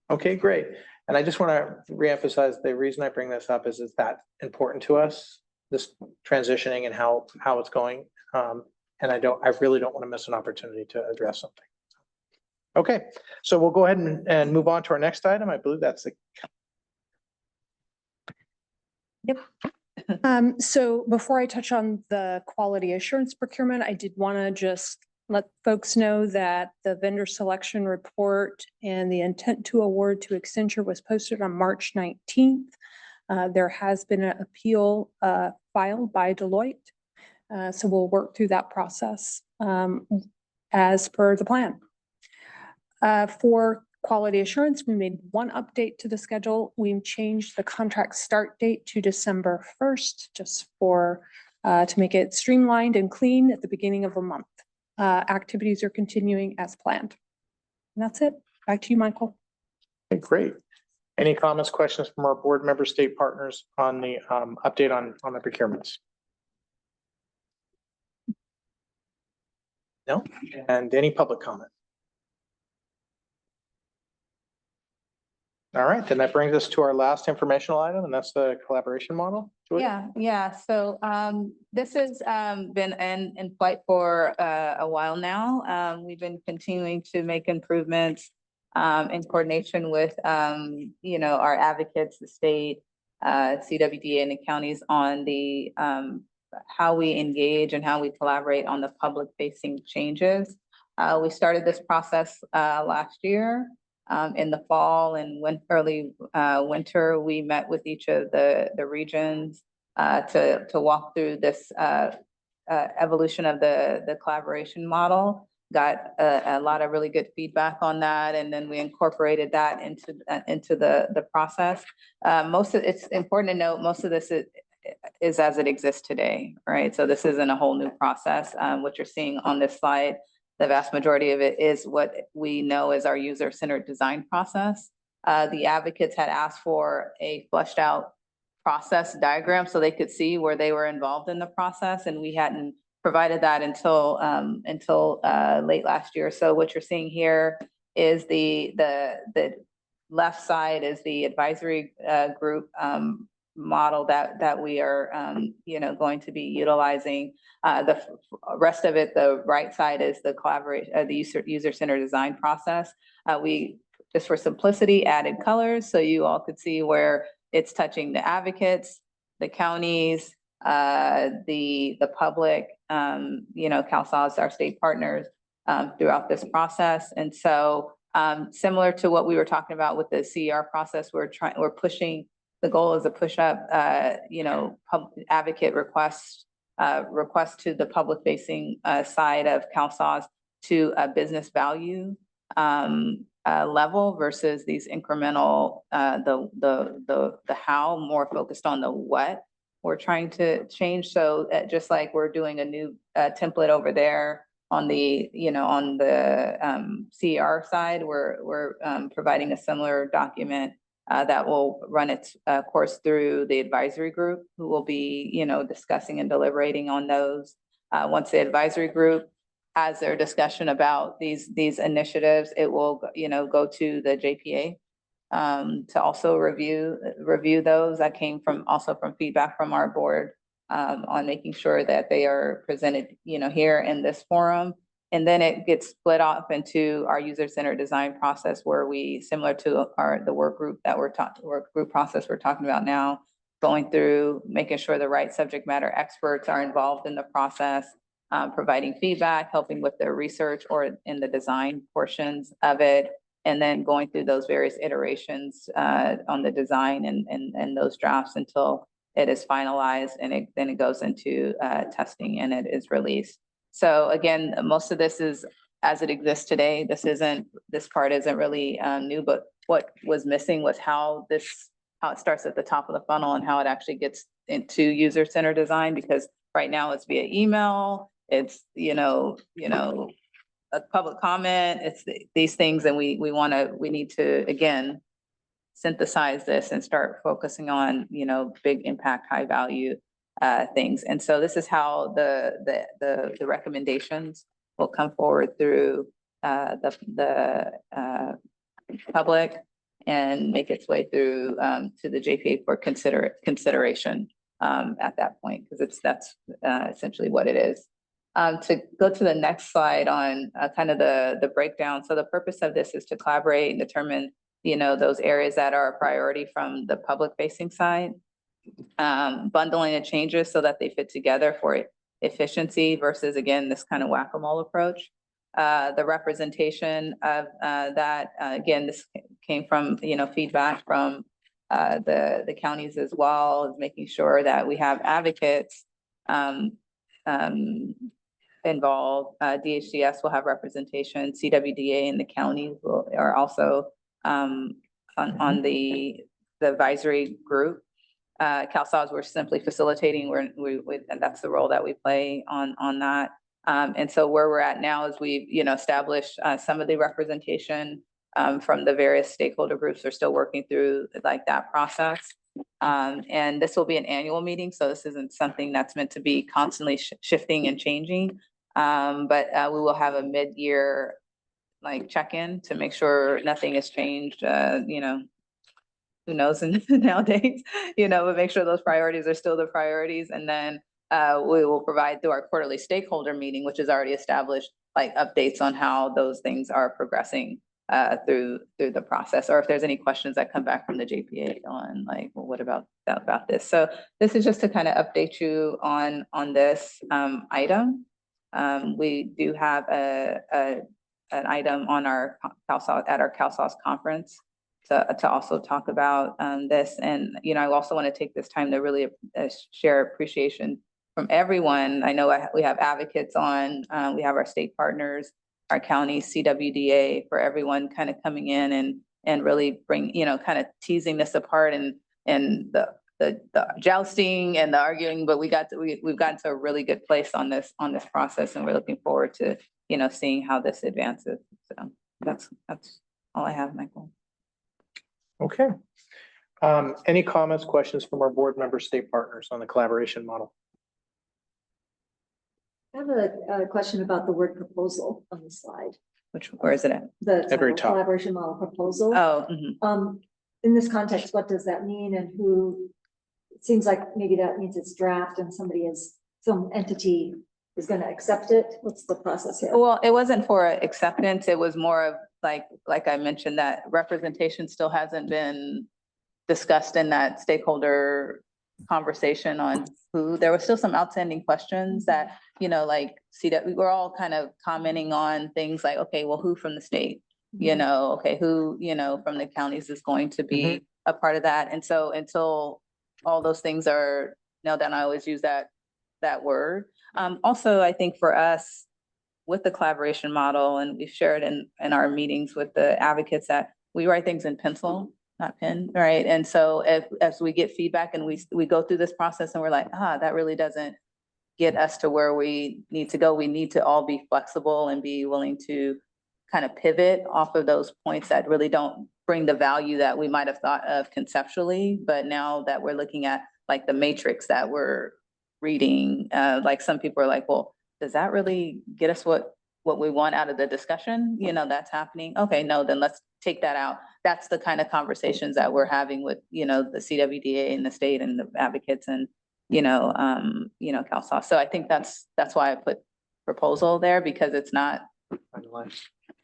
Okay, great. And I just want to reemphasize the reason I bring this up is that important to us, this transitioning and how it's going. And I really don't want to miss an opportunity to address something. Okay, so we'll go ahead and move on to our next item. I believe that's the. Yep. So before I touch on the quality assurance procurement, I did want to just let folks know that the vendor selection report and the intent to award to Accenture was posted on March 19th. There has been an appeal filed by Deloitte. So we'll work through that process as per the plan. For quality assurance, we made one update to the schedule. We've changed the contract start date to December 1st, just for to make it streamlined and clean at the beginning of a month. Activities are continuing as planned. And that's it. Back to you, Michael. Okay, great. Any comments, questions from our board member, state partners on the update on the procurements? No? And any public comment? All right, then that brings us to our last informational item, and that's the collaboration model. Julia? Yeah. So this has been in flight for a while now. We've been continuing to make improvements in coordination with our advocates, the state, CWDA, and the counties on the how we engage and how we collaborate on the public facing changes. We started this process last year. In the fall and early winter, we met with each of the regions to walk through this evolution of the collaboration model. Got a lot of really good feedback on that, and then we incorporated that into the process. It's important to note most of this is as it exists today, right? So this isn't a whole new process. What you're seeing on this slide, the vast majority of it is what we know as our user-centered design process. The advocates had asked for a fleshed out process diagram so they could see where they were involved in the process, and we hadn't provided that until late last year. So what you're seeing here is the left side is the advisory group model that we are going to be utilizing. The rest of it, the right side, is the the user-centered design process. We, just for simplicity, added colors so you all could see where it's touching the advocates, the counties, the public, CalSAWS, our state partners, throughout this process. And so similar to what we were talking about with the CER process, we're pushing. The goal is to push up, advocate requests to the public facing side of CalSAWS to a business value level versus these incremental, the how, more focused on the what we're trying to change. So just like we're doing a new template over there on the, on the CER side, we're providing a similar document that will run its course through the advisory group, who will be, discussing and deliberating on those. Once the advisory group has their discussion about these initiatives, it will, go to the JPA to also review those. That came also from feedback from our board on making sure that they are presented, here in this forum. And then it gets split off into our user-centered design process, where we, similar to the work group process we're talking about now, going through, making sure the right subject matter experts are involved in the process, providing feedback, helping with the research or in the design portions of it, and then going through those various iterations on the design and those drafts until it is finalized, and then it goes into testing and it is released. So again, most of this is as it exists today. This part isn't really new, but what was missing was how it starts at the top of the funnel and how it actually gets into user-centered design, because right now it's via email, it's, a public comment, it's these things, and we need to, again, synthesize this and start focusing on, big impact, high value things. And so this is how the recommendations will come forward through the public and make its way through to the JPA for consideration at that point, because that's essentially what it is. To go to the next slide on kind of the breakdown. So the purpose of this is to collaborate and determine, those areas that are a priority from the public facing side, bundling the changes so that they fit together for efficiency versus, again, this kind of whack-a-mole approach. The representation of that, again, this came from, feedback from the counties as well, is making sure that we have advocates involved. DHCS will have representation. CWDA and the counties are also on the advisory group. CalSAWS, we're simply facilitating. And that's the role that we play on that. And so where we're at now is we've established some of the representation from the various stakeholder groups. Are still working through that process. And this will be an annual meeting, so this isn't something that's meant to be constantly shifting and changing. But we will have a mid-year check-in to make sure nothing has changed. Who knows nowadays, but make sure those priorities are still the priorities. And then we will provide through our quarterly stakeholder meeting, which is already established, updates on how those things are progressing through the process, or if there's any questions that come back from the JPA on well, what about this? So this is just to kind of update you on this item. We do have an item on our CalSAWS conference to also talk about this. And, I also want to take this time to really share appreciation from everyone. I know we have advocates on, we have our state partners, our county, CWDA, for everyone kind of coming in and really bring, kind of teasing this apart and the jousting and the arguing, but we've gotten to a really good place on this process, and we're looking forward to, seeing how this advances. So that's all I have, Michael. Okay. Any comments, questions from our board members, state partners on the collaboration model? I have a question about the word proposal on the slide. Where is it at? The very top. Collaboration model proposal. Oh. In this context, what does that mean, and who? It seems like maybe that means it's draft and some entity is going to accept it. What's the process here? Well, it wasn't for acceptance. It was more of like I mentioned, that representation still hasn't been discussed in that stakeholder conversation on who. There were still some outstanding questions that, see that we were all kind of commenting on things like, okay, well, who from the state, okay, who, from the counties is going to be a part of that. And so until all those things are nailed down, I always use that word. Also, I think for us, with the collaboration model, and we've shared in our meetings with the advocates, that we write things in pencil, not pen, right? And so as we get feedback and we go through this process and we're like, that really doesn't get us to where we need to go. We need to all be flexible and be willing to kind of pivot off of those points that really don't bring the value that we might have thought of conceptually. But now that we're looking at the matrix that we're reading, some people are like, well, does that really get us what we want out of the discussion? That's happening. Okay, no, then let's take that out. That's the kind of conversations that we're having with, the CWDA and the state and the advocates and, CalSAWS. So I think that's why I put proposal there, because it's not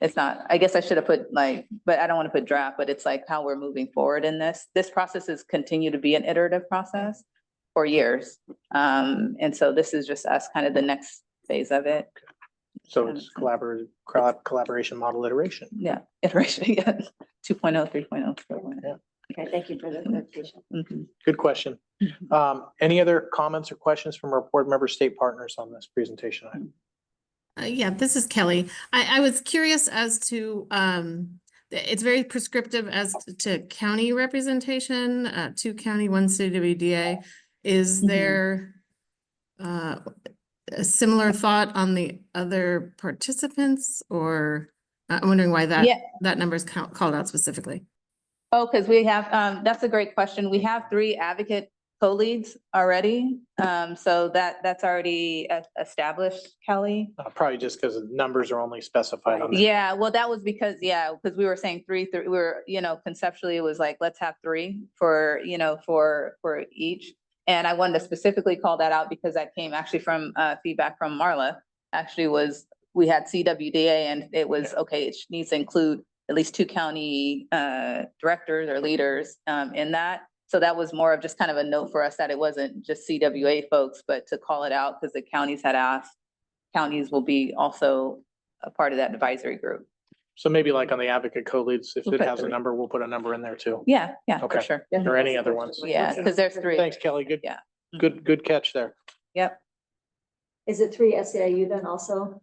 it's not, I guess I should have put like, but I don't want to put draft, but it's like how we're moving forward in this. This process is continue to be an iterative process for years. And so this is just us kind of the next phase of it. So it's collaboration model iteration. Yeah, iteration, yeah. 2.0, 3.0, 4.0. Yeah. Okay, thank you for the clarification. Mhm. Good question. Any other comments or questions from our board member state partners on this presentation item? Yeah, this is Kelly. I was curious as to, it's very prescriptive as to county representation, 2 county, 1 city WDA. Is there a similar thought on the other participants, or I'm wondering why that, Yeah. that number is called out specifically? Oh, because we have, that's a great question. We have 3 advocate co-leads already. So that's already established, Kelly. Probably just because the numbers are only specified on the. Yeah, well, that was because we were saying three, we were, conceptually, it was like, let's have 3 for, for each. And I wanted to specifically call that out because that came actually from feedback from Marla. Actually we had CWDA and it was, okay, it needs to include at least 2 county directors or leaders in that. So that was more of just kind of a note for us that it wasn't just CWA folks, but to call it out because the counties had asked. Counties will be also a part of that advisory group. So maybe like on the advocate co-leads, if We'll it put has a 3. number, we'll put a number in there too. Yeah, Okay. for sure. Or any other ones. Yeah, because there's 3. Thanks, Kelly. Good. Yeah. Good catch there. Yep. Is it 3 SEIU then also?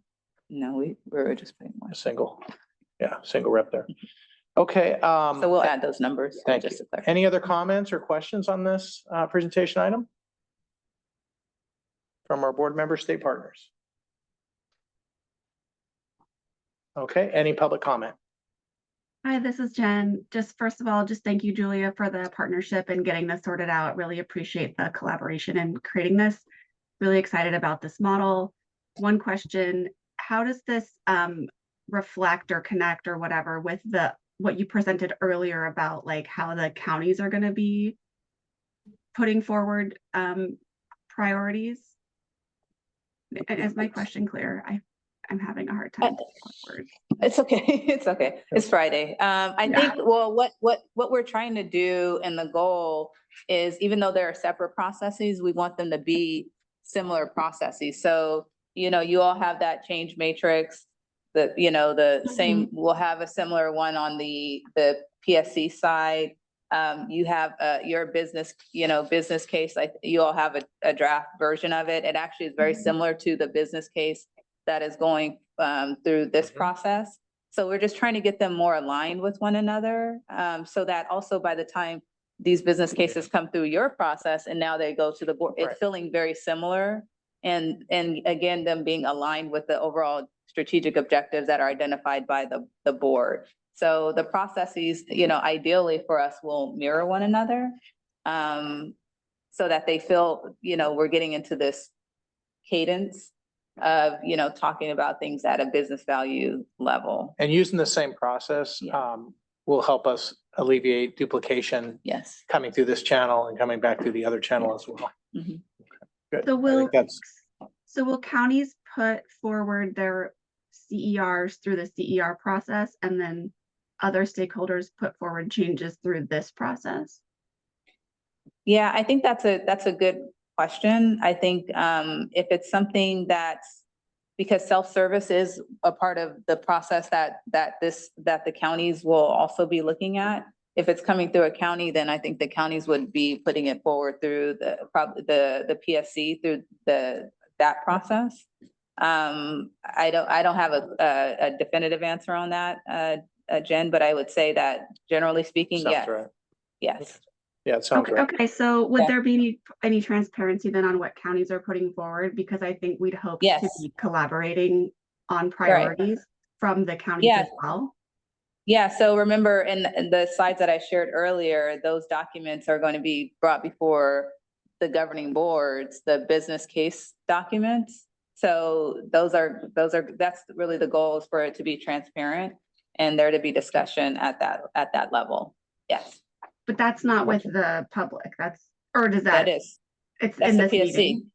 No, we were just putting one. A single. Yeah, single rep there. Okay. So we'll add those numbers. Thank just you. to clarify. Any other comments or questions on this presentation item? From our board member state partners? Okay, any public comment? Hi, this is Jen. Just first of all, just thank you, Julia, for the partnership and getting this sorted out. Really appreciate the collaboration and creating this. Really excited about this model. One question, how does this reflect or connect or whatever with what you presented earlier about like how the counties are going to be putting forward priorities? Is my question clear? I'm having a hard time. It's okay. It's okay. It's Friday. I think, well, what we're trying to do and the goal is, even though there are separate processes, we want them to be similar processes. So, you all have that change matrix, the same, we'll have a similar one on the PSC side. You have your business, business case, like you all have a draft version of it. It actually is very similar to the business case that is going through this process. So we're just trying to get them more aligned with one another, so that also by the time these business cases come through your process and now they go to the board, it's feeling very similar. And again, them being aligned with the overall strategic objectives that are identified by the board. So the processes, ideally for us will mirror one another, so that they feel, we're getting into this cadence of, talking about things at a business value level. And using the same process will help us alleviate duplication. Yes. Coming through this channel and coming back through the other channel as well. Mm-hmm. Good. So will counties put forward their CERs through the CER process and then other stakeholders put forward changes through this process? Yeah, I think that's a good question. I think if it's something that's, because self-service is a part of the process that the counties will also be looking at. If it's coming through a county, then I think the counties would be putting it forward through the PSC through that process. I don't have a definitive answer on that, Jen, but I would say that generally speaking, Sounds yes. right. Yes. Yeah, it sounds right. Okay, so would there be any transparency then on what counties are putting forward? Because I think we'd hope to be collaborating on priorities from the counties as well. Yeah, so remember in the slides that I shared earlier, those documents are going to be brought before the governing boards, the business case documents. So that's really the goal, is for it to be transparent and there to be discussion at that level. Yes. But that's not with the public. Or does that? That is. It's that's in the this PSC. meeting.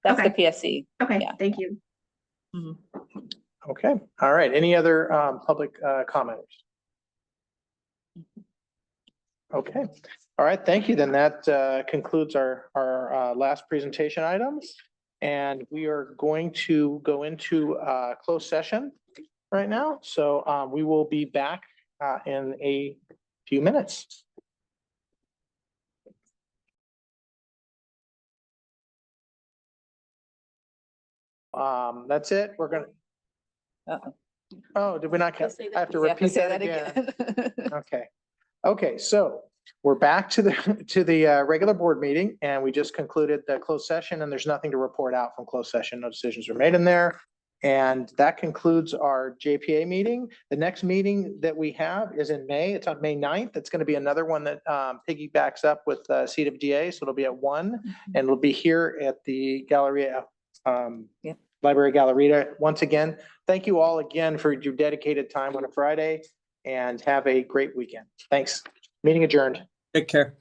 That's the PSC. Okay, Yeah. thank you. Okay, all right. Any other public commenters? Okay, all right, thank you. Then that concludes our last presentation items. And we are going to go into closed session right now. So we will be back in a few minutes. That's it. We're gonna. Oh, did we not? I have to repeat that again. Okay. Okay, so we're back to the regular board meeting, and we just concluded the closed session, and there's nothing to report out from closed session. No decisions were made in there. And that concludes our JPA meeting. The next meeting that we have is in May. It's on May 9th. It's going to be another one that piggybacks up with Seat of DA. So it'll be at 1, and it'll be here at the Galleria, Library Galleria. Once again, thank you all again for your dedicated time on a Friday, and have a great weekend. Thanks. Meeting adjourned. Take care.